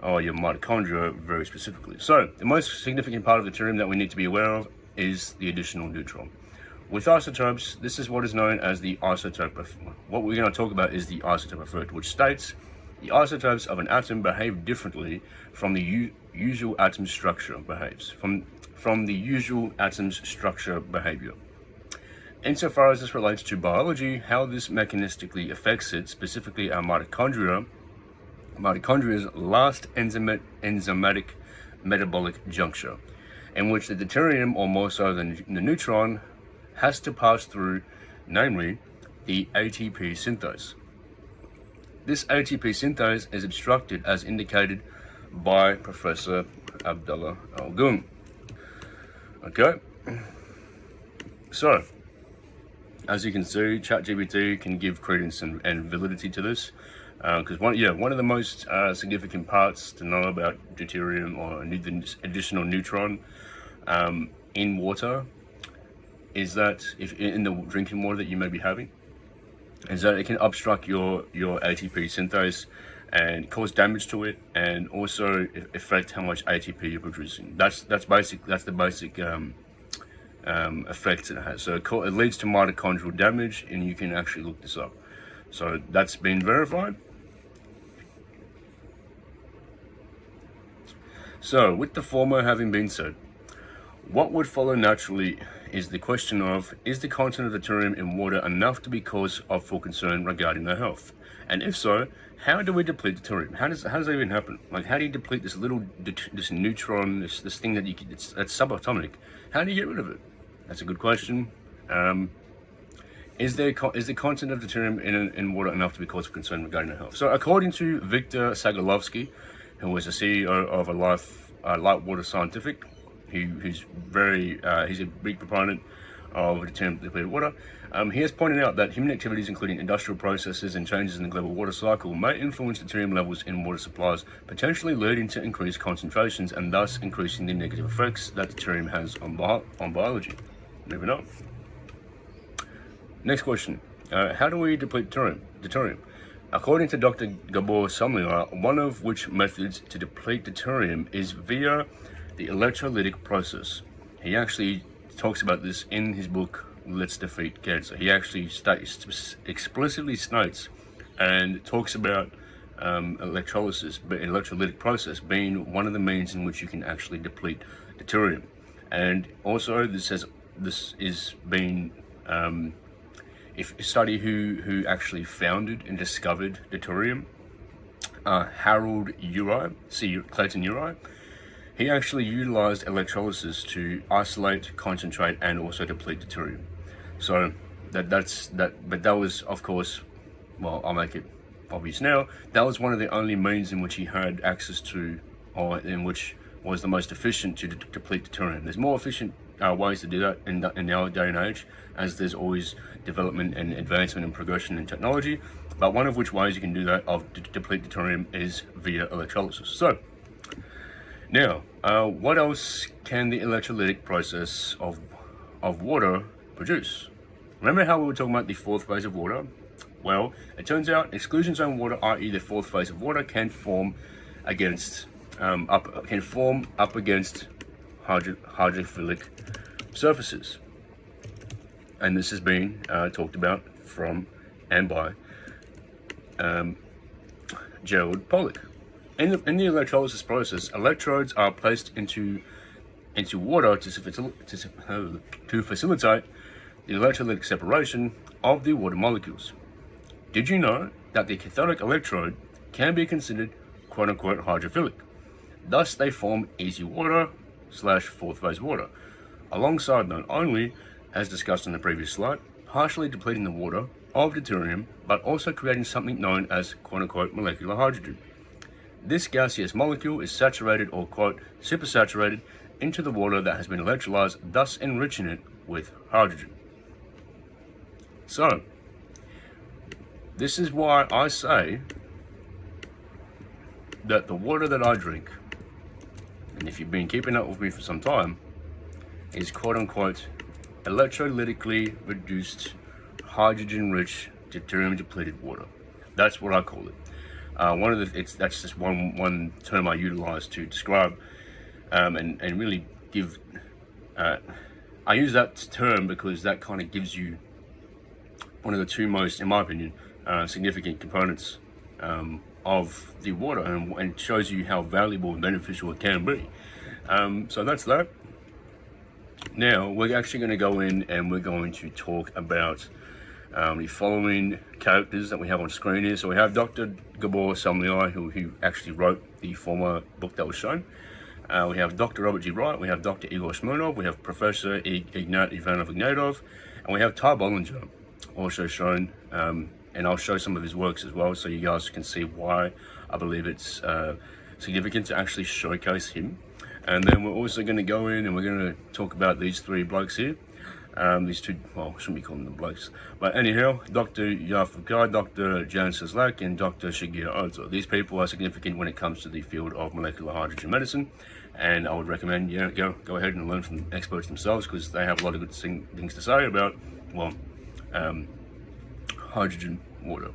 or your mitochondria very specifically. So the most significant part of the deuterium that we need to be aware of is the additional neutron. With isotopes, this is what is known as the isotope effect. What we're going to talk about is the isotope effect, which states the isotopes of an atom behave differently from the usual atom structure behaves, from the usual atom's structure behavior. Insofar as this relates to biology, how this mechanistically affects it, specifically our mitochondria's last enzymatic metabolic juncture, in which the deuterium, or more so than the neutron, has to pass through, namely the ATP synthase. This ATP synthase is obstructed as indicated by Professor Abdullah Al-Ghum. Okay, so as you can see, ChatGPT can give credence and validity to this, because one of the most significant parts to know about deuterium, or the additional neutron in water, is that if in the drinking water that you may be having, is that it can obstruct your ATP synthase and cause damage to it, and also affect how much ATP you're producing. That's the basic effects it has. So it leads to mitochondrial damage, and you can actually look this up. So that's been verified. So with the former having been said, what would follow naturally is the question of, is the content of deuterium in water enough to be cause of full concern regarding their health? And if so, how do we deplete deuterium? How does that even happen? Like, how do you deplete this neutron, this thing that that's subatomic? How do you get rid of it? That's a good question. Is the content of deuterium in water enough to be cause of concern regarding their health? So according to Victor Sagalovsky, who was the CEO of Light Water Scientific, he's a big proponent of deuterium depleted water. He has pointed out that human activities, including industrial processes and changes in the global water cycle, may influence deuterium levels in water supplies, potentially leading to increased concentrations and thus increasing the negative effects that deuterium has on biology. Moving on. Next question. How do we deplete deuterium? According to Dr. Gabor Samliar, one of which methods to deplete deuterium is via the electrolytic process. He actually talks about this in his book, Let's Defeat Cancer. He actually explicitly states and talks about electrolysis, but electrolytic process being one of the means in which you can actually deplete deuterium. And also this is being if a study who actually founded and discovered deuterium, Harold Clayton Urey. He actually utilized electrolysis to isolate, concentrate, and also deplete deuterium. So but that was, of course, well, I'll make it obvious now, that was one of the only means in which he had access to, or in which was the most efficient to deplete deuterium. There's more efficient ways to do that in our day and age, as there's always development and advancement and progression in technology. But one of which ways you can do that of deplete deuterium is via electrolysis. So now, what else can the electrolytic process of water produce? Remember how we were talking about the fourth phase of water? Well, it turns out exclusion zone water, i.e. the fourth phase of water, can form against up against hydrophilic surfaces. And this has been talked about from and by Gerald Pollack. In the electrolysis process, electrodes are placed into water to facilitate the electrolytic separation of the water molecules. Did you know that the cathodic electrode can be considered quote-unquote hydrophilic? Thus, they form easy water / fourth phase water, alongside not only, as discussed in the previous slide, partially depleting the water of deuterium, but also creating something known as quote-unquote molecular hydrogen. This gaseous molecule is saturated or quote supersaturated into the water that has been electrolyzed, thus enriching it with hydrogen. So, this is why I say that the water that I drink, and if you've been keeping up with me for some time, is quote-unquote electrolytically reduced hydrogen-rich deuterium-depleted water. That's what I call it. That's just one term I utilize to describe and really give. I use that term because that kind of gives you one of the two most, in my opinion, significant components of the water, and shows you how valuable and beneficial it can be. So that's that. Now we're actually going to go in and we're going to talk about the following characters that we have on screen here. So we have Dr. Gabor Samliai, who actually wrote the former book that was shown. We have Dr. Robert G. Wright, we have Dr. Igor Smirnov, we have Professor Ignat Ivanov Ignatov, and we have Ty Bollinger, also shown, and I'll show some of his works as well, so you guys can see why I believe it's significant to actually showcase him. And then we're also going to go in and we're going to talk about these three blokes here. These two, well, shouldn't be calling them blokes. But anyhow, Dr. Yafuk Kai, Dr. Jan Seslak, and Dr. Shigeru Oto. These people are significant when it comes to the field of molecular hydrogen medicine. And I would recommend, go ahead and learn from the experts themselves, because they have a lot of good things to say about, well, hydrogen water.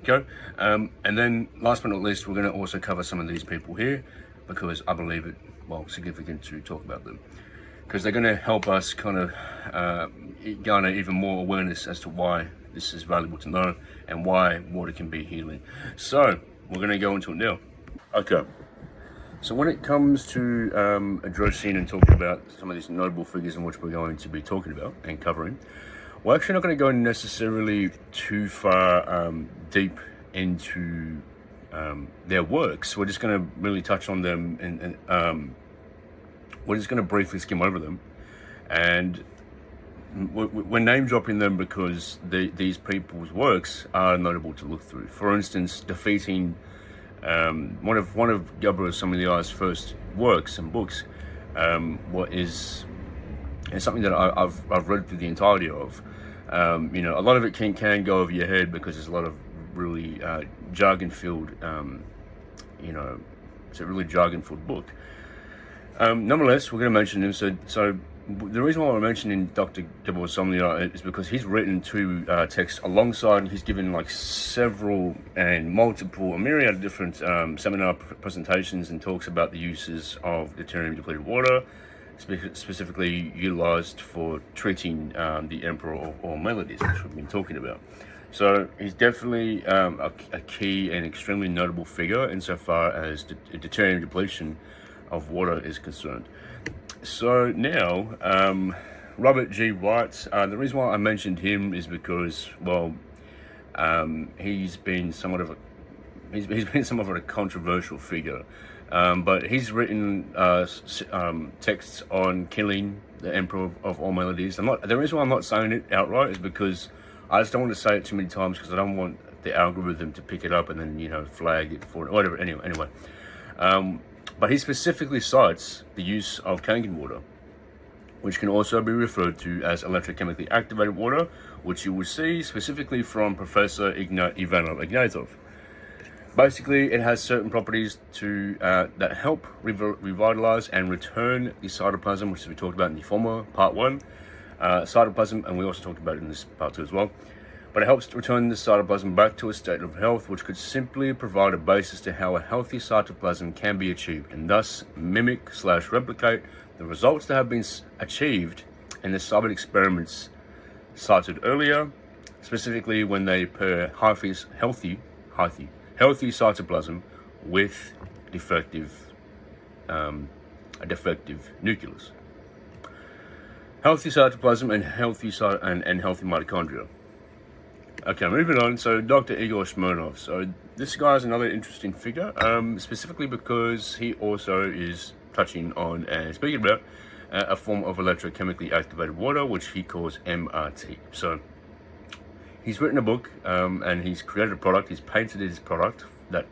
Okay, and then last but not least, we're going to also cover some of these people here, because I believe it, well, significant to talk about them, because they're going to help us kind of garner even more awareness as to why this is valuable to know and why water can be healing. So we're going to go into it now. Okay, so when it comes to addressing and talking about some of these notable figures in which we're going to be talking about and covering, we're actually not going to go necessarily too far deep into their works. We're just going to really touch on them, and we're just going to briefly skim over them, and we're name dropping them because these people's works are notable to look through. For instance, defeating one of Gabor Samliai's first works and books, is something that I've read through the entirety of. A lot of it can go over your head because there's a lot of really jargon-filled, it's a really jargon-filled book. Nonetheless, we're going to mention him. So the reason why we're mentioning Dr. Gabor Samliai is because he's written two texts alongside. He's given like several and multiple, a myriad of different seminar presentations and talks about the uses of deuterium-depleted water, specifically utilized for treating the emperor or maladies, which we've been talking about. So he's definitely a key and extremely notable figure insofar as deuterium depletion of water is concerned. So now, Robert G. Wright, the reason why I mentioned him is because, well, he's been somewhat of a controversial figure. But he's written texts on killing the emperor of all maladies. The reason why I'm not saying it outright is because I just don't want to say it too many times, because I don't want the algorithm to pick it up and then flag it for whatever. Anyway, but he specifically cites the use of Kangen water which can also be referred to as electrochemically activated water, which you will see specifically from Professor Ignat Ivanov-Ignatov. Basically, it has certain properties that help revitalize and return the cytoplasm, which we talked about in the former part 1 cytoplasm, and we also talked about it in this part 2 as well. But it helps to return the cytoplasm back to a state of health, which could simply provide a basis to how a healthy cytoplasm can be achieved, and thus mimic/replicate the results that have been achieved in the Soviet experiments cited earlier, specifically when they pair healthy cytoplasm with a defective nucleus. Healthy cytoplasm and healthy mitochondria. Okay, moving on. So Dr. Igor Smirnov. So this guy is another interesting figure, specifically because he also is touching on and speaking about a form of electrochemically activated water, which he calls MRT. So he's written a book and he's created a product. He's patented his product that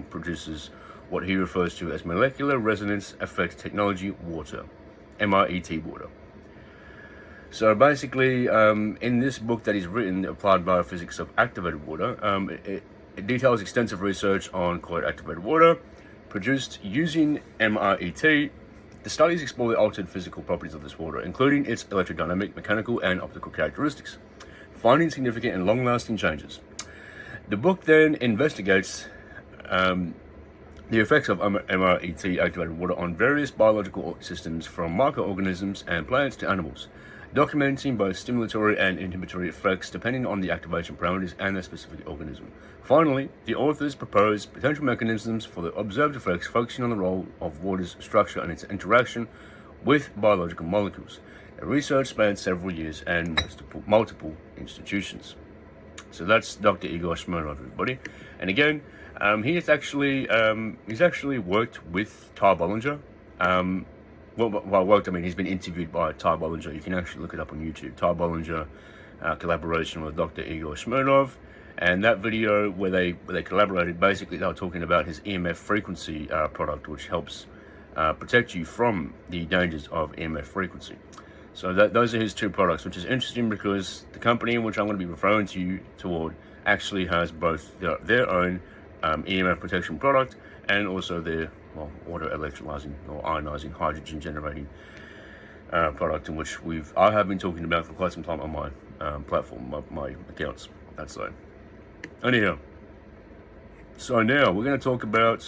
produces what he refers to as molecular resonance effect technology water, MRET water. So basically, in this book that he's written, Applied Biophysics of Activated Water, it details extensive research on colloid activated water produced using MRET. The studies explore the altered physical properties of this water, including its electrodynamic, mechanical, and optical characteristics, finding significant and long-lasting changes. The book then investigates the effects of MRET activated water on various biological systems, from microorganisms and plants to animals, documenting both stimulatory and inhibitory effects depending on the activation parameters and the specific organism. Finally, the authors propose potential mechanisms for the observed effects, focusing on the role of water's structure and its interaction with biological molecules. The research spans several years and multiple institutions. So that's Dr. Igor Smirnov, everybody. And again, he's actually worked with Ty Bollinger. He's been interviewed by Ty Bollinger. You can actually look it up on YouTube. Ty Bollinger collaboration with Dr. Igor Smirnov, and that video where they collaborated, basically they were talking about his EMF frequency product, which helps protect you from the dangers of EMF frequency. So those are his two products, which is interesting because the company in which I'm going to be referring to you toward actually has both their own EMF protection product and also their water electrolyzing or ionizing hydrogen generating product, in which I have been talking about for quite some time on my platform, my accounts. That's so. Anyhow, so now we're going to talk about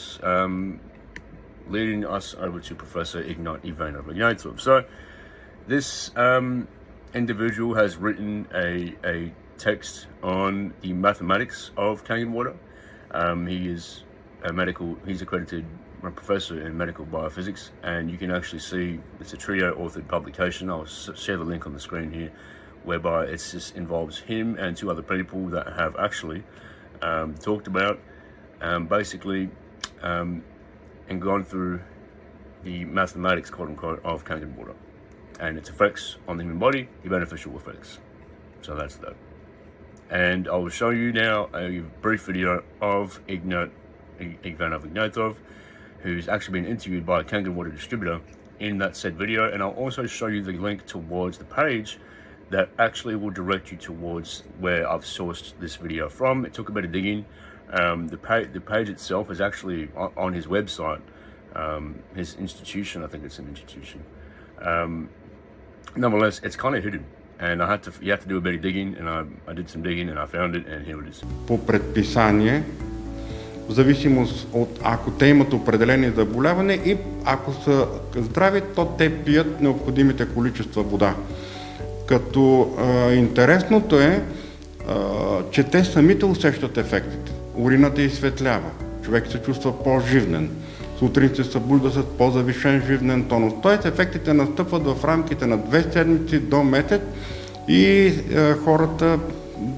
leading us over to Professor Ignat Ivanov-Ignatov. So this individual has written a text on the mathematics of Kangen water. He's accredited professor in medical biophysics, and you can actually see it's a trio authored publication. I'll share the link on the screen here, whereby it just involves him and two other people that have actually talked about basically and gone through the mathematics, quote unquote, of Kangen water and its effects on the human body, the beneficial effects. So that's that. And I will show you now a brief video of Ignat Ivanov-Ignatov, who's actually been interviewed by a Kangen water distributor in that said video, and I'll also show you the link towards the page that actually will direct you towards where I've sourced this video from. It took a bit of digging. The page itself is actually on his website, his institution. I think it's an institution. Nonetheless, it's kind of hidden, and you have to do a bit of digging, and I did some digging and I found it, and here it is. По предписание, в зависимост от ако те имат определени заболяване и ако са здрави, то те пият необходимите количества вода. Като интересното е, че те самите усещат ефектите. Урината изсветлява, човек се чувства по-живнен, сутрин се събужда с по-завишен живнен тонус. Тоест ефектите настъпват в рамките на 2 седмици до месец и хората,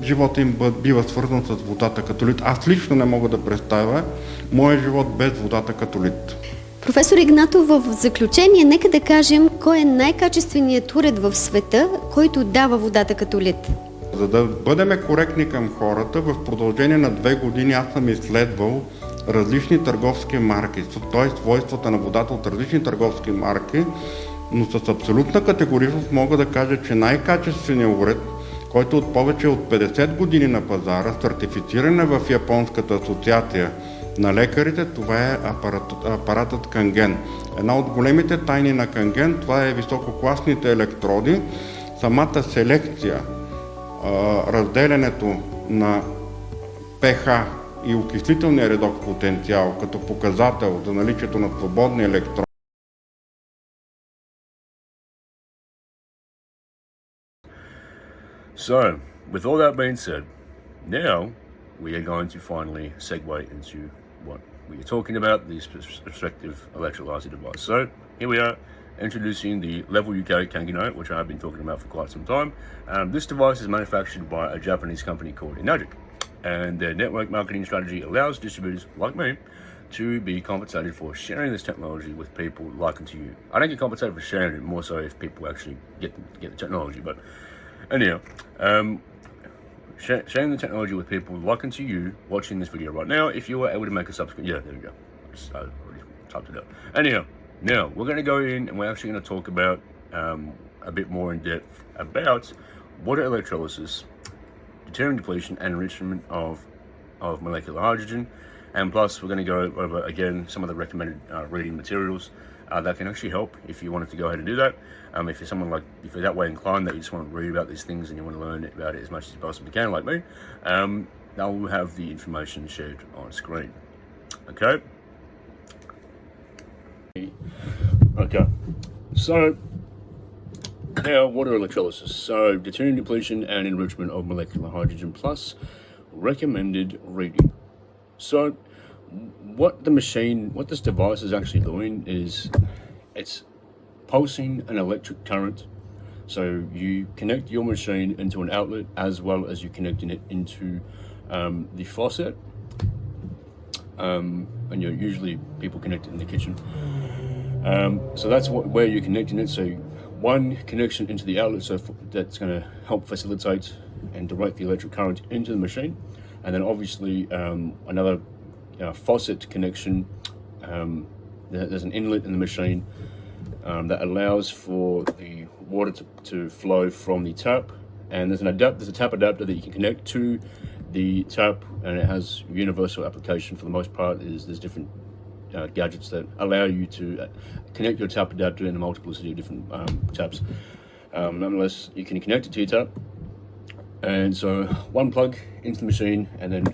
живота им бива свързан с водата като лид. Аз лично не мога да представя моя живот без водата като лид. Професор Игнатов, в заключение, нека да кажем кой е най-качественият уред в света, който дава водата като лид. За да бъдем коректни към хората, в продължение на 2 години аз съм изследвал различни търговски марки, т.е. свойствата на водата от различни търговски марки Но с абсолютна категоричност мога да кажа, че най-качественият уред, който от повече от 50 години на пазара, сертифициран е в Японската асоциация на лекарите, това е апаратът Канген. Една от големите тайни на Канген, това е висококласните електроди, самата селекция, разделянето на pH и окислителния редок потенциал като показател за наличието на свободни електрони. So, with all that being said, now we are going to finally segue into what we are talking about, this prospective electrolyzer device. So, here we are introducing the Level UK Kangen, which I have been talking about for quite some time. This device is manufactured by a Japanese company called Enagic, and their network marketing strategy allows distributors like me to be compensated for sharing this technology with people like to you. I don't get compensated for sharing it, more so if people actually get the technology, but anyhow, sharing the technology with people like to you watching this video right now. If you were able to make a subscription, yeah, there we go. I already typed it out. Anyhow, now we're going to go in and we're actually going to talk about a bit more in depth about water electrolysis, deuterium depletion, and enrichment of molecular hydrogen. And plus, we're going to go over again some of the recommended reading materials that can actually help if you wanted to go ahead and do that. If you're someone if you're that way inclined that you just want to read about these things and you want to learn about it as much as you possibly can, like me, I will have the information shared on screen. Okay. Okay. So now water electrolysis. So deuterium depletion and enrichment of molecular hydrogen plus recommended reading. So what this device is actually doing is it's pulsing an electric current. So you connect your machine into an outlet as well as you connecting it into the faucet. And usually people connect it in the kitchen. So that's where you're connecting it. So one connection into the outlet, so that's going to help facilitate and direct the electric current into the machine. And then obviously another faucet connection. There's an inlet in the machine that allows for the water to flow from the tap, and there's a tap adapter that you can connect to the tap, and it has universal application for the most part. There's different gadgets that allow you to connect your tap adapter in a multiplicity of different taps. Nonetheless, you can connect it to your tap, and so one plug into the machine, and then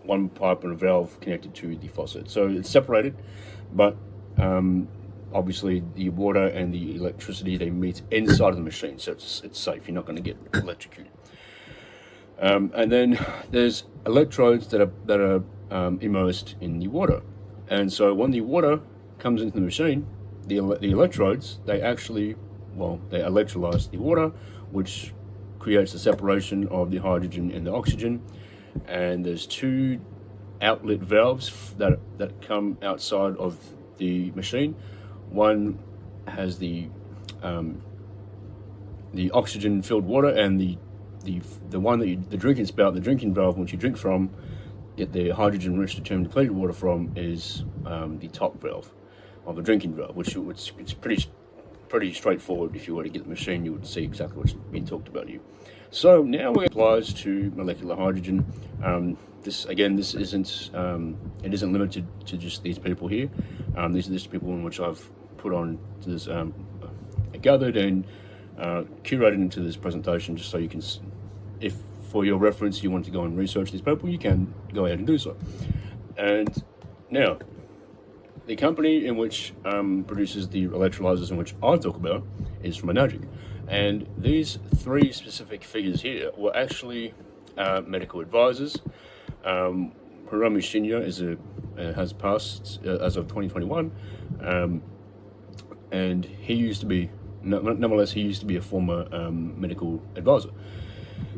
one pipe and a valve connected to the faucet. So it's separated, but obviously the water and the electricity, they meet inside of the machine, so it's safe. You're not going to get electrocuted. And then there's electrodes that are immersed in the water, and so when the water comes into the machine, the electrodes they electrolyze the water, which creates the separation of the hydrogen and the oxygen. And there's two outlet valves that come outside of the machine. One has the oxygen filled water, and the one that the drinking spout, the drinking valve, which you drink from, get the hydrogen rich deuterium depleted water from, is the top valve of the drinking valve, which it's pretty straightforward. If you were to get the machine, you would see exactly what's being talked about here. So now it applies to molecular hydrogen. This isn't limited to just these people here. These are just people in which I've put on to this, gathered and curated into this presentation, just so you can, if for your reference you want to go and research these people, you can go ahead and do so. And now, the company in which produces the electrolyzers in which I talk about is from Enagic. And these three specific figures here were actually medical advisors. Hiromu Shinya has passed as of 2021, and he used to be, nonetheless, he used to be a former medical advisor.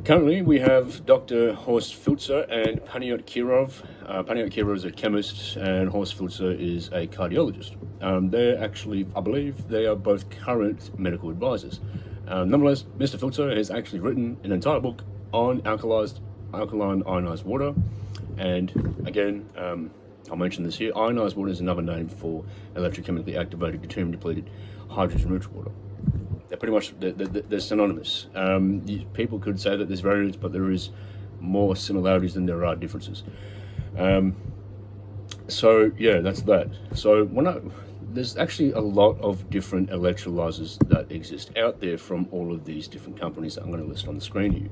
Currently, we have Dr. Horst Filzer and Paniot Kirov. Paniot Kirov is a chemist, and Horst Filzer is a cardiologist. They're actually, I believe, they are both current medical advisors. Nonetheless, Mr. Filzer has actually written an entire book on alkaline ionized water. And again, I'll mention this here, ionized water is another name for electrochemically activated deuterium depleted hydrogen-rich water. They're pretty much they're synonymous. People could say that there's variants, but there is more similarities than there are differences. So yeah, that's that. So there's actually a lot of different electrolyzers that exist out there from all of these different companies that I'm going to list on the screen here.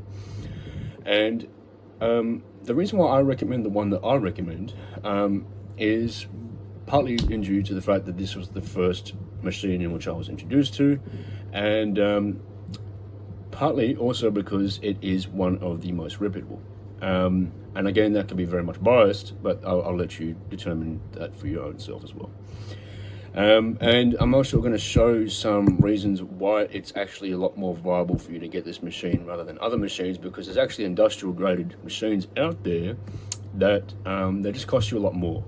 And the reason why I recommend the one that I recommend is partly in due to the fact that this was the first machine in which I was introduced to, and partly also because it is one of the most reputable. And again, that can be very much biased, but I'll let you determine that for your own self as well. And I'm also going to show some reasons why it's actually a lot more viable for you to get this machine rather than other machines, because there's actually industrial graded machines out there that they just cost you a lot more.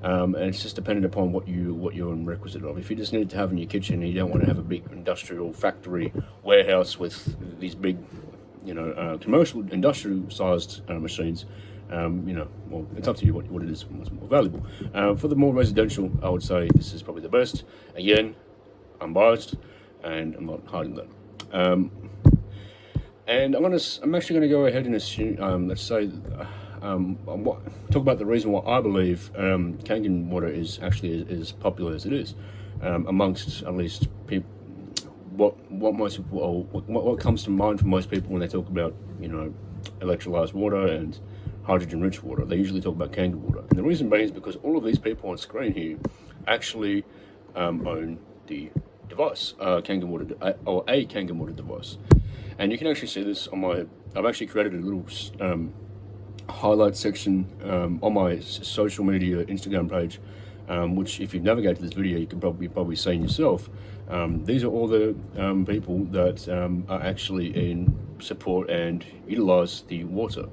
And it's just dependent upon what you're in requisite of. If you just need to have in your kitchen and you don't want to have a big industrial factory warehouse with these big, commercial industrial sized machines, well, it's up to you what it is, what's more valuable. For the more residential, I would say this is probably the best. Again, I'm biased, and I'm not hiding that. And I'm actually going to go ahead and assume, let's say, talk about the reason why I believe Kangen water is actually as popular as it is amongst at least people. What most people, or what comes to mind for most people when they talk about electrolyzed water and hydrogen-rich water, they usually talk about Kangen water. And the reason being is because all of these people on screen here actually own the device, Kangen water, or a Kangen water device. And you can actually see this on I've actually created a little highlight section on my social media Instagram page, which if you navigate to this video, you can probably see yourself. These are all the people that are actually in support and utilize the water.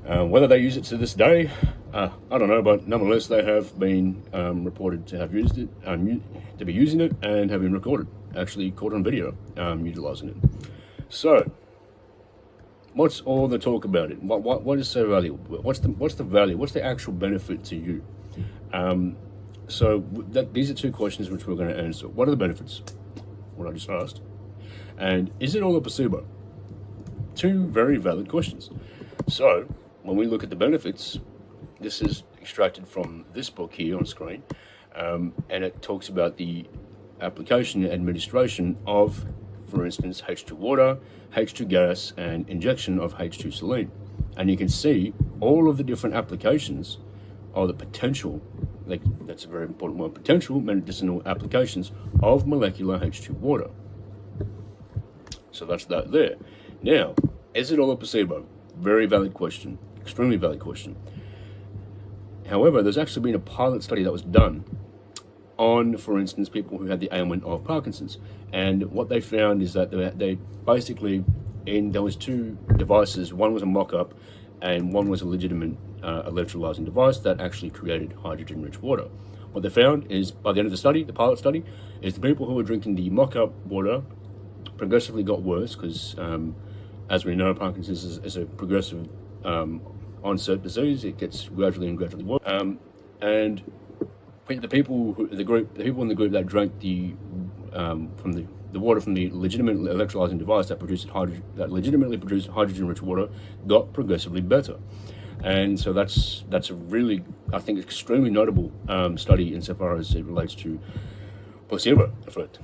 Whether they use it to this day, I don't know, but nonetheless, they have been reported to have used it, to be using it, and have been recorded, actually caught on video, utilizing it. So, what's all the talk about it? What is so valuable? What's the value? What's the actual benefit to you? So these are two questions which we're going to answer. What are the benefits? What I just asked. And is it all a placebo? Two very valid questions. So when we look at the benefits, this is extracted from this book here on screen, and it talks about the application and administration of, for instance, H2 water, H2 gas, and injection of H2 saline. And you can see all of the different applications, or the potential, that's a very important word, potential medicinal applications of molecular H2 water. So that's that there. Now, is it all a placebo? Very valid question, extremely valid question. However, there's actually been a pilot study that was done on, for instance, people who had the ailment of Parkinson's. And what they found is that they basically, there was two devices, one was a mock-up and one was a legitimate electrolyzing device that actually created hydrogen-rich water. What they found is, by the end of the study, the pilot study, is the people who were drinking the mock-up water progressively got worse, because as we know, Parkinson's is a progressive onset disease. It gets gradually worse. And the people in the group that drank the water from the legitimate electrolyzing device that legitimately produced hydrogen-rich water got progressively better. And so that's a really, I think, extremely notable study insofar as it relates to placebo effect.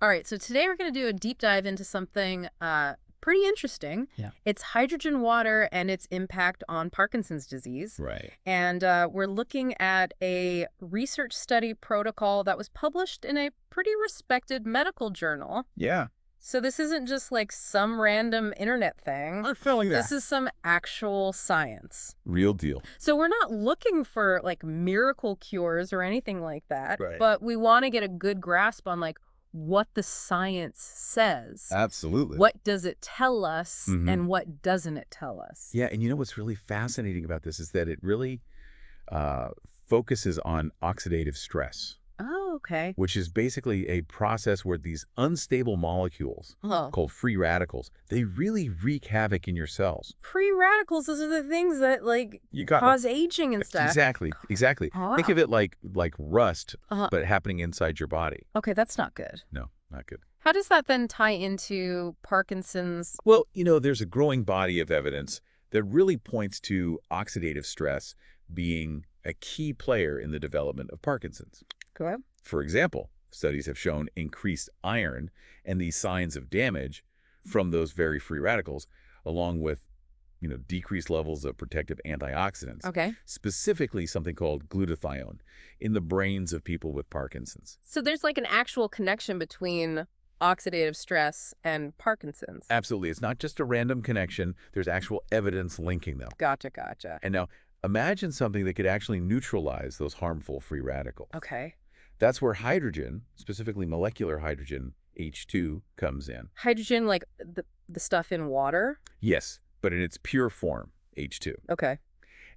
All right, so today we're going to do a deep dive into something pretty interesting. Yeah. It's hydrogen water and its impact on Parkinson's disease. Right. And we're looking at a research study protocol that was published in a pretty respected medical journal. Yeah. So this isn't just like some random internet thing. I'm feeling that. This is some actual science. Real deal. So we're not looking for like miracle cures or anything like that. Right. But we want to get a good grasp on like what the science says. Absolutely. What does it tell us and what doesn't it tell us? Yeah, and you know what's really fascinating about this is that it really focuses on oxidative stress. Oh, okay. which is basically a process where these unstable molecules called free radicals, they really wreak havoc in your cells. Free radicals, those are the things that like You got cause aging and stuff. Exactly. Oh, Think wow. of it like rust, but happening inside your body. Okay, that's not good. No, not good. How does that then tie into Parkinson's? Well, there's a growing body of evidence that really points to oxidative stress being a key player in the development of Parkinson's. Go ahead. For example, studies have shown increased iron and these signs of damage from those very free radicals, along with decreased levels of protective antioxidants. Okay. Specifically something called glutathione in the brains of people with Parkinson's. So there's like an actual connection between oxidative stress and Parkinson's. Absolutely. It's not just a random connection. There's actual evidence linking them. Gotcha. And now imagine something that could actually neutralize those harmful free radicals. Okay. That's where hydrogen, specifically molecular hydrogen, H2, comes in. Hydrogen, like the stuff in water? Yes, but in its pure form, H2. Okay.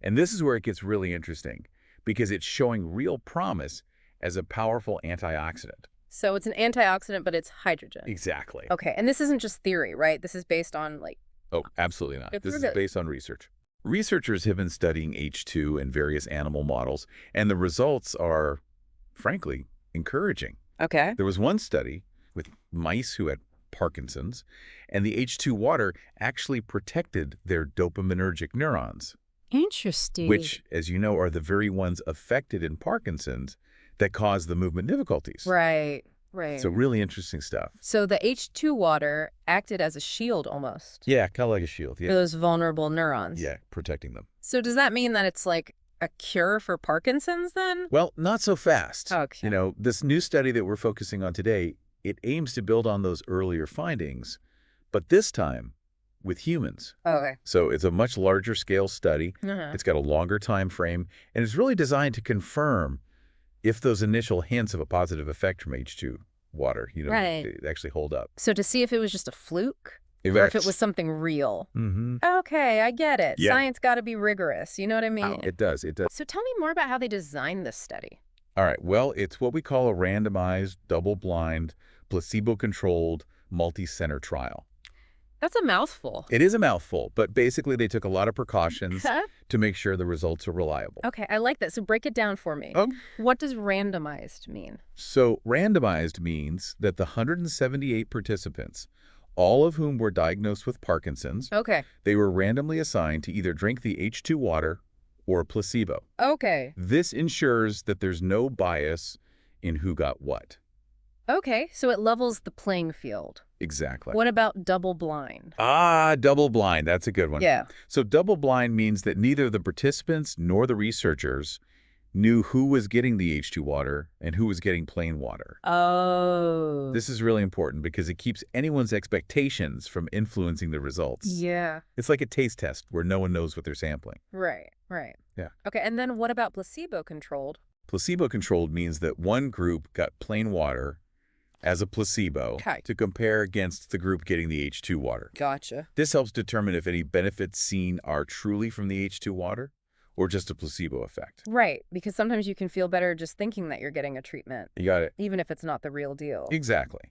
And this is where it gets really interesting because it's showing real promise as a powerful antioxidant. So it's an antioxidant, but it's hydrogen. Exactly. Okay, and this isn't just theory, right? This is based on like... Oh, absolutely not. It's This is really- based on research. Researchers have been studying H2 in various animal models, and the results are, frankly, encouraging. Okay. There was one study with mice who had Parkinson's, and the H2 water actually protected their dopaminergic neurons, Interesting. which, as you know, are the very ones affected in Parkinson's that cause the movement difficulties. Right. So really interesting stuff. So the H2 water acted as a shield almost Yeah, kind of like a shield. for Yeah, those vulnerable neurons. yeah, protecting them. So does that mean that it's like a cure for Parkinson's then? Well, not so fast. Okay. This new study that we're focusing on today, it aims to build on those earlier findings, but this time with humans. Okay. So it's a much larger scale study. Uh-huh. It's got a longer time frame, and it's really designed to confirm if those initial hints of a positive effect from H2 water, Right. they actually hold up. So to see if it was just a fluke or if it was something real. Mm-hmm. Okay, I get it. Yeah. Science got to be rigorous. You know what I mean? It does. So tell me more about how they designed this study. All right. Well, it's what we call a randomized, double-blind, placebo-controlled, multi-center trial. That's a mouthful. It is a mouthful, but basically they took a lot of precautions to make sure the results are reliable. Okay, I like that. So break it down for me. What does randomized mean? So randomized means that the 178 participants, all of whom were diagnosed with Parkinson's, Okay. they were randomly assigned to either drink the H2 water or placebo. Okay. This ensures that there's no bias in who got what. Okay, so it levels the playing field. Exactly. What about double blind? Double blind. That's a good one. Yeah. So double blind means that neither the participants nor the researchers knew who was getting the H2 water and who was getting plain water. Oh. This is really important because it keeps anyone's expectations from influencing the results. Yeah. It's like a taste test where no one knows what they're sampling. Right. Yeah. Okay, and then what about placebo-controlled? Placebo-controlled means that one group got plain water as a placebo Okay. to compare against the group getting the H2 water. Gotcha. This helps determine if any benefits seen are truly from the H2 water or just a placebo effect. Right, because sometimes you can feel better just thinking that you're getting a treatment, You got it. even if it's not the real deal. Exactly.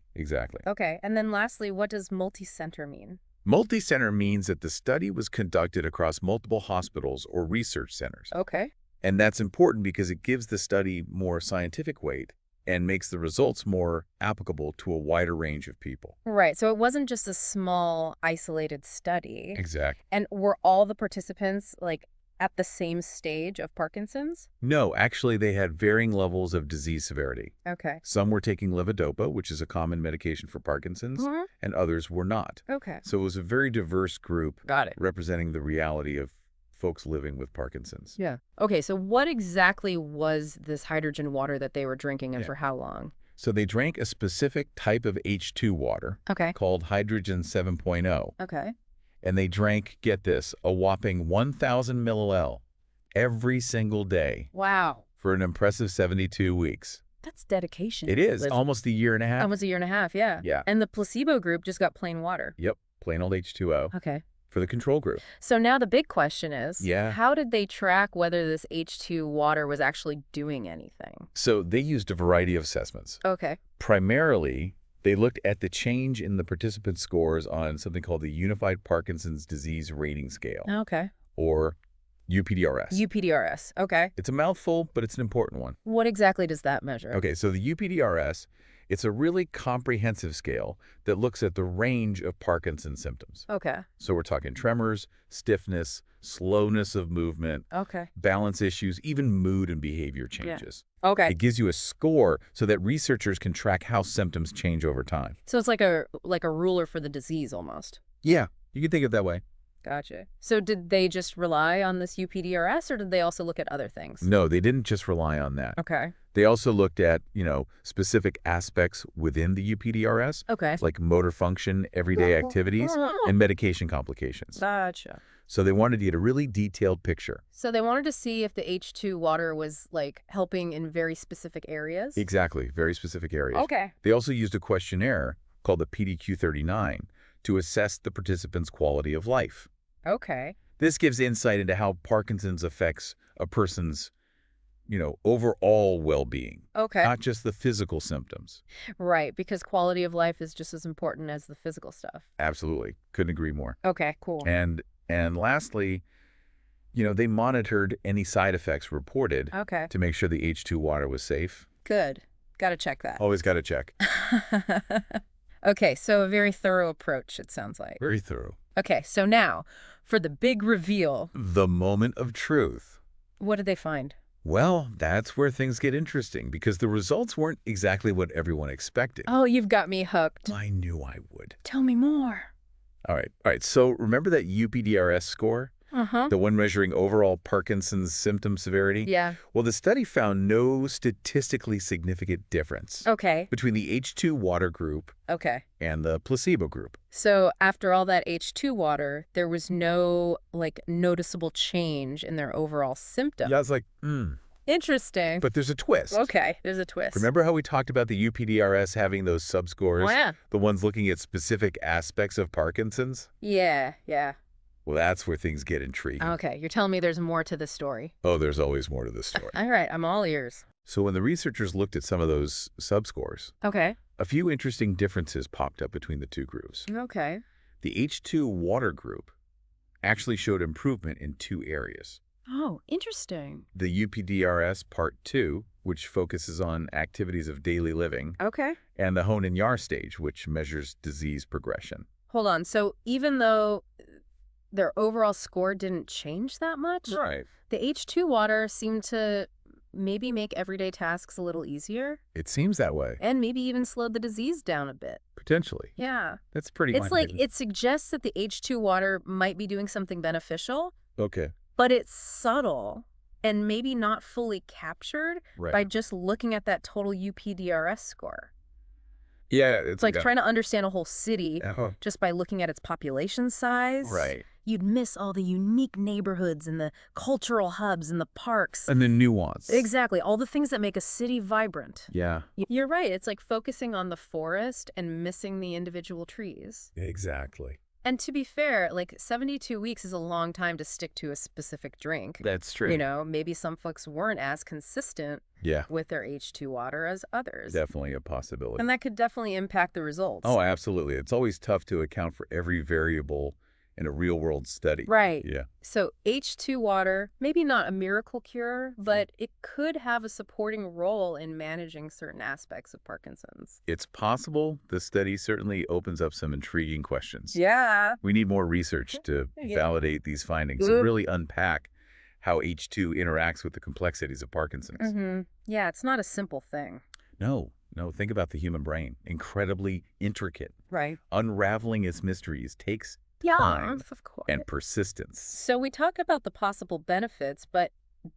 Okay, and then lastly, what does multi-center mean? Multi-center means that the study was conducted across multiple hospitals or research centers. Okay. And that's important because it gives the study more scientific weight and makes the results more applicable to a wider range of people. Right, so it wasn't just a small, isolated study. Exactly. And were all the participants, like, at the same stage of Parkinson's? No, actually, they had varying levels of disease severity. Okay. Some were taking levodopa, which is a common medication for Parkinson's, Mhm. and others were not. Okay. So it was a very diverse group Got it. representing the reality of folks living with Parkinson's. Yeah. Okay, so what exactly was this hydrogen water that they were drinking and Yeah. for how long? So they drank a specific type of H2 water Okay. called hydrogen 7.0, Okay. and they drank, get this, a whopping 1,000 milliliter every single day Wow. for an impressive 72 weeks. That's dedication. It is Liz. almost a year and a half. Almost a year and a half, yeah. Yeah. And the placebo group just got plain water. Yep, plain old H2O. Okay. for the control group. So now the big question is, Yeah. how did they track whether this H2 water was actually doing anything? So they used a variety of assessments. Okay. Primarily, they looked at the change in the participant scores on something called the Unified Parkinson's Disease Rating Scale, Okay. or UPDRS. UPDRS. Okay. It's a mouthful, but it's an important one. What exactly does that measure? Okay, so the UPDRS, it's a really comprehensive scale that looks at the range of Parkinson's symptoms. Okay. So we're talking tremors, stiffness, slowness of movement, Okay. balance issues, even mood and behavior changes. Okay. It gives you a score so that researchers can track how symptoms change over time. So it's like a ruler for the disease almost. Yeah, you can think of it that way. Gotcha. So did they just rely on this UPDRS, or did they also look at other things? No, they didn't just rely on that. Okay. They also looked at, specific aspects within the UPDRS, Okay. like motor function, everyday activities, and medication complications. Gotcha. So they wanted to get a really detailed picture. So they wanted to see if the H2 water was helping in very specific areas? Exactly, very specific areas. Okay. They also used a questionnaire called the PDQ-39 to assess the participants' quality of life. Okay. This gives insight into how Parkinson's affects a person's, overall well-being, Okay. not just the physical symptoms. Right, because quality of life is just as important as the physical stuff. Absolutely. Couldn't agree more. Okay, cool. And lastly, they monitored any side effects reported Okay. to make sure the H2 water was safe. Good. Got to check that. Always got to check. Okay, so a very thorough approach, it sounds like. Very thorough. Okay, so now, for the big reveal, The moment of truth. what did they find? Well, that's where things get interesting, because the results weren't exactly what everyone expected. Oh, you've got me hooked. I knew I would. Tell me more. All right. So remember that UPDRS score? Uh-huh. The one measuring overall Parkinson's symptom severity? Yeah. Well, the study found no statistically significant difference Okay. between the H2 water group Okay. and the placebo group. So after all that H2 water, there was no, noticeable change in their overall symptoms. Yeah, I was like, Interesting. But there's a twist. Okay, there's a twist. Remember how we talked about the UPDRS having those subscores? Oh, yeah. The ones looking at specific aspects of Parkinson's? Yeah. Well, that's where things get intriguing. Okay, you're telling me there's more to the story. Oh, there's always more to the story. All right, I'm all ears. So when the researchers looked at some of those subscores, Okay. a few interesting differences popped up between the two groups. Okay. The H2 water group actually showed improvement in two areas. Oh, interesting. The UPDRS Part 2, which focuses on activities of daily living, Okay. and the Hone and Yar stage, which measures disease progression. Hold on. So even though their overall score didn't change that much, Right. the H2 water seemed to maybe make everyday tasks a little easier It seems that way. and maybe even slowed the disease down a bit. Potentially. Yeah. That's pretty It's it suggests that the H2 water might be doing something beneficial, Okay. but it's subtle and maybe not fully captured Right. by just looking at that total UPDRS score. Yeah. It's like trying to understand a whole city Oh, just by looking at its population size. right. You'd miss all the unique neighborhoods and the cultural hubs and the parks. And the nuance. Exactly. All the things that make a city vibrant. Yeah. You're right. It's like focusing on the forest and missing the individual trees. Exactly. And to be fair, 72 weeks is a long time to stick to a specific drink. That's true. Maybe some folks weren't as consistent Yeah. with their H2 water as others. Definitely a possibility. And that could definitely impact the results. Oh, absolutely. It's always tough to account for every variable in a real-world study. Right. Yeah. So H2 water, maybe not a miracle cure, but it could have a supporting role in managing certain aspects of Parkinson's. It's possible. The study certainly opens up some intriguing questions. Yeah. We need more research to Yeah. validate these findings and really unpack how H2 interacts with the complexities of Parkinson's. Mm-hmm. Yeah, it's not a simple thing. No, think about the human brain. Incredibly intricate. Right. Unraveling its mysteries takes Yeah, time of course. and persistence. So we talk about the possible benefits, but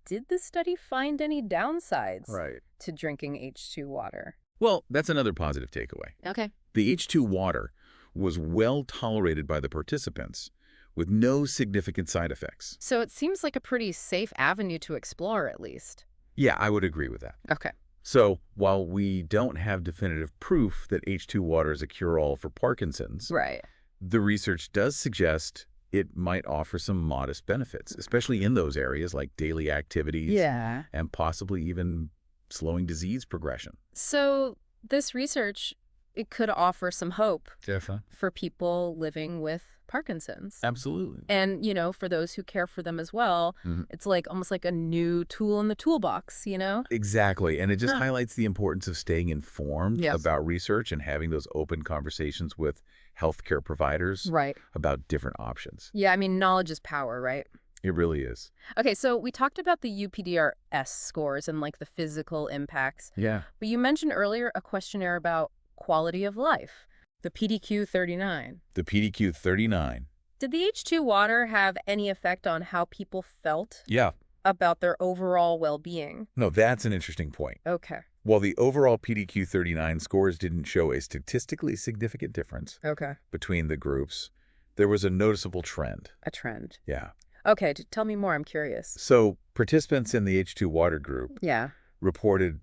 did the study find any downsides Right. to drinking H2 water? Well, that's another positive takeaway. Okay. The H2 water was well tolerated by the participants with no significant side effects. So it seems like a pretty safe avenue to explore, at least. Yeah, I would agree with that. Okay. So while we don't have definitive proof that H2 water is a cure-all for Parkinson's, Right. the research does suggest it might offer some modest benefits, especially in those areas like daily activities and possibly even slowing disease progression. So this research, it could offer some hope Definitely. for people living with Parkinson's. Absolutely. And, you know, for those who care for them as well, it's like almost like a new tool in the toolbox, you know? Exactly. And it just highlights the importance of staying informed Yes. about research and having those open conversations with healthcare providers Right. about different options. Yeah, I mean, knowledge is power, right? It really is. Okay, so we talked about the UPDRS scores and like the physical impacts, Yeah. but you mentioned earlier a questionnaire about quality of life, the PDQ-39. The PDQ-39. Did the H2 water have any effect on how people felt Yeah. about their overall well-being? No, that's an interesting point. Okay. While the overall PDQ-39 scores didn't show a statistically significant difference Okay. between the groups, there was a noticeable trend. A trend. Yeah. Okay, tell me more. I'm curious. So participants in the H2 water group Yeah. reported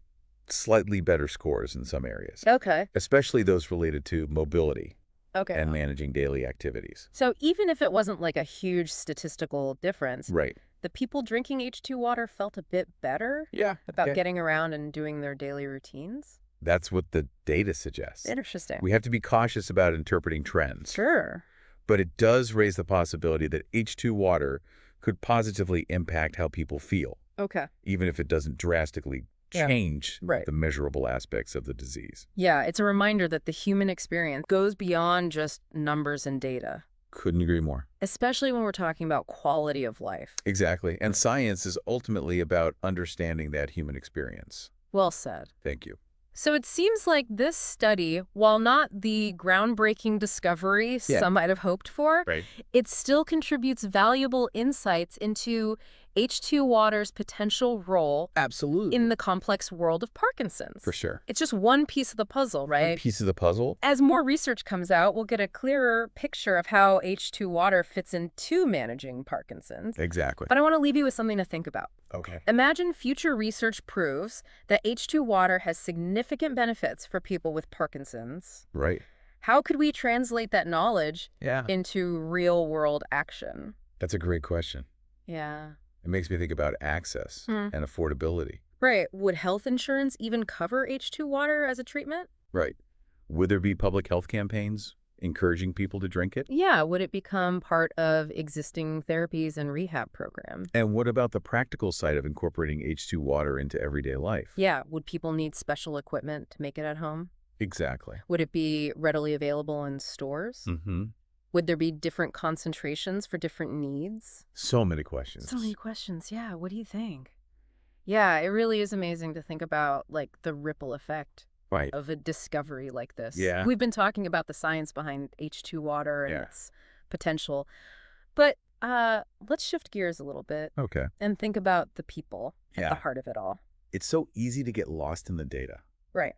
slightly better scores in some areas, Okay. especially those related to mobility Okay. and managing daily activities. So even if it wasn't like a huge statistical difference, Right. the people drinking H2 water felt a bit better Yeah. about getting around and doing their daily routines? That's what the data suggests. Interesting. We have to be cautious about interpreting trends. Sure. But it does raise the possibility that H2 water could positively impact how people feel, Okay. even if it doesn't drastically change Right. the measurable aspects of the disease. Yeah, it's a reminder that the human experience goes beyond just numbers and data, Couldn't agree more. especially when we're talking about quality of life. Exactly. And science is ultimately about understanding that human experience. Well said. Thank you. So it seems like this study, while not the groundbreaking discovery some might have hoped for, Right. it still contributes valuable insights into H2 water's potential role Absolutely. in the complex world of Parkinson's. For sure. It's just one piece of the puzzle, right? Piece of the puzzle. As more research comes out, we'll get a clearer picture of how H2 water fits into managing Parkinson's. Exactly. But I want to leave you with something to think about. Okay. Imagine future research proves that H2 water has significant benefits for people with Parkinson's. Right. How could we translate that knowledge Yeah. into real-world action? That's a great question. Yeah. It makes me think about access and affordability. Right. Would health insurance even cover H2 water as a treatment? Right. Would there be public health campaigns encouraging people to drink it? Yeah. Would it become part of existing therapies and rehab programs? And what about the practical side of incorporating H2 water into everyday life? Yeah. Would people need special equipment to make it at home? Exactly. Would it be readily available in stores? Mm-hmm. Would there be different concentrations for different needs? So many questions. So many questions. Yeah. What do you think? Yeah, it really is amazing to think about like the ripple effect Right. of a discovery like this. Yeah. We've been talking about the science behind H2 water and Yeah. its potential. But let's shift gears a little bit Okay. and think about the people at Yeah. the heart of it all. It's so easy to get lost in the data. Right.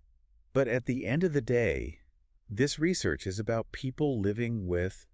But at the end of the day, this research is about people living with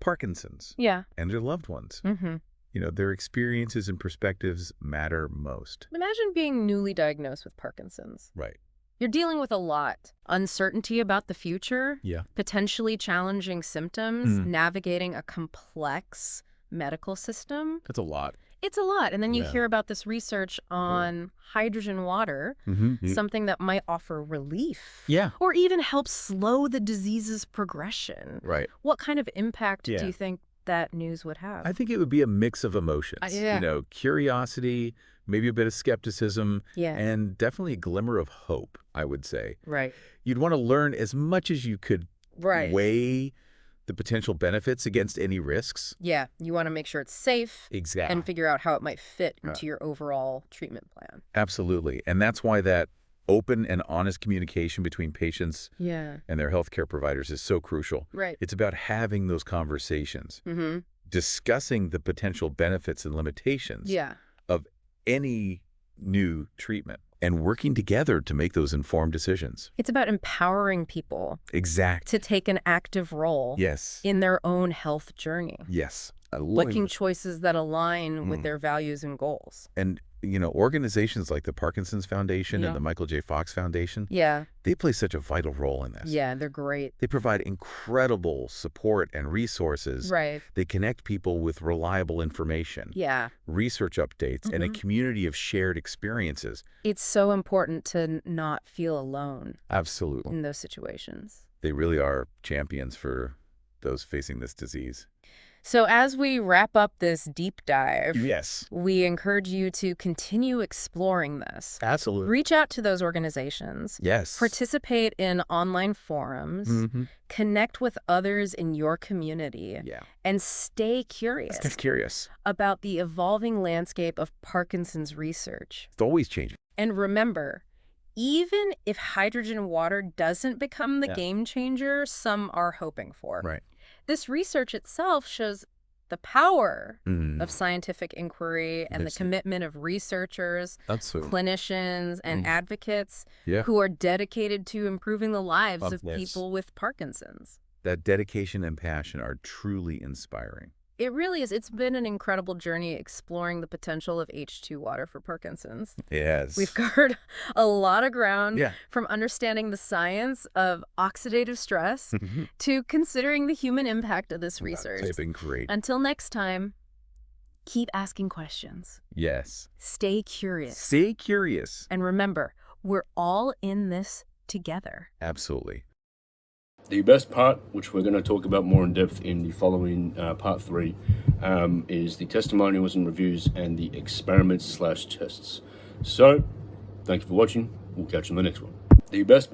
Parkinson's Yeah. and their loved ones. Mm-hmm. You know, their experiences and perspectives matter most. Imagine being newly diagnosed with Parkinson's. Right. You're dealing with a lot. Uncertainty about the future, Yeah. potentially challenging symptoms, navigating a complex medical system. That's a lot. It's a lot. And then you Yeah. hear about this research on hydrogen water, Mm-hmm. something that might offer relief. Yeah. Or even help slow the disease's progression. Right. What kind of impact Yeah. do you think that news would have? I think it would be a mix of emotions. Yeah. You know, curiosity, maybe a bit of skepticism, Yeah. and definitely a glimmer of hope, I would say. Right. You'd want to learn as much as you could Right. weigh the potential benefits against any risks. Yeah. You want to make sure it's safe Exactly. and figure out how it might fit into your overall treatment plan. Absolutely. And that's why that open and honest communication between patients Yeah. and their healthcare providers is so crucial. Right. It's about having those conversations, Mm-hmm. discussing the potential benefits and limitations Yeah. of any new treatment, and working together to make those informed decisions. It's about empowering people Exact. to take an active role Yes. in their own health journey. Yes. making choices that align with their values and goals. And, you know, organizations like the Parkinson's Foundation and the Michael J. Fox Foundation, they play such a vital role in this. Yeah, they're great. They provide incredible support and resources. Right. They connect people with reliable information, research updates, and a community of shared experiences. It's so important to not feel alone. Absolutely. In those situations. They really are champions for those facing this disease. So as we wrap up this deep dive, Yes. we encourage you to continue exploring this. Absolutely. Reach out to those organizations. Yes. Participate in online forums. Connect with others in your community. And stay curious. Stay curious about the evolving landscape of Parkinson's research. It's always changing. And remember, even if hydrogen water doesn't become the game changer some are hoping for. Right. This research itself shows the power of scientific inquiry and the commitment of researchers, clinicians, and advocates who are dedicated to improving the lives of people with Parkinson's. That dedication and passion are truly inspiring. It really is. It's been an incredible journey exploring the potential of H2 water for Parkinson's. Yes. We've covered a lot of ground from understanding the science of oxidative stress to considering the human impact of this research. It's been great. Until next time, keep asking questions. Yes. Stay curious. Stay curious. And remember, we're all in this together. Absolutely. The best part, which we're going to talk about more in depth in the following part 3, is the testimonials and reviews and the experiments/tests. So, thank you for watching. We'll catch you in the next one. The best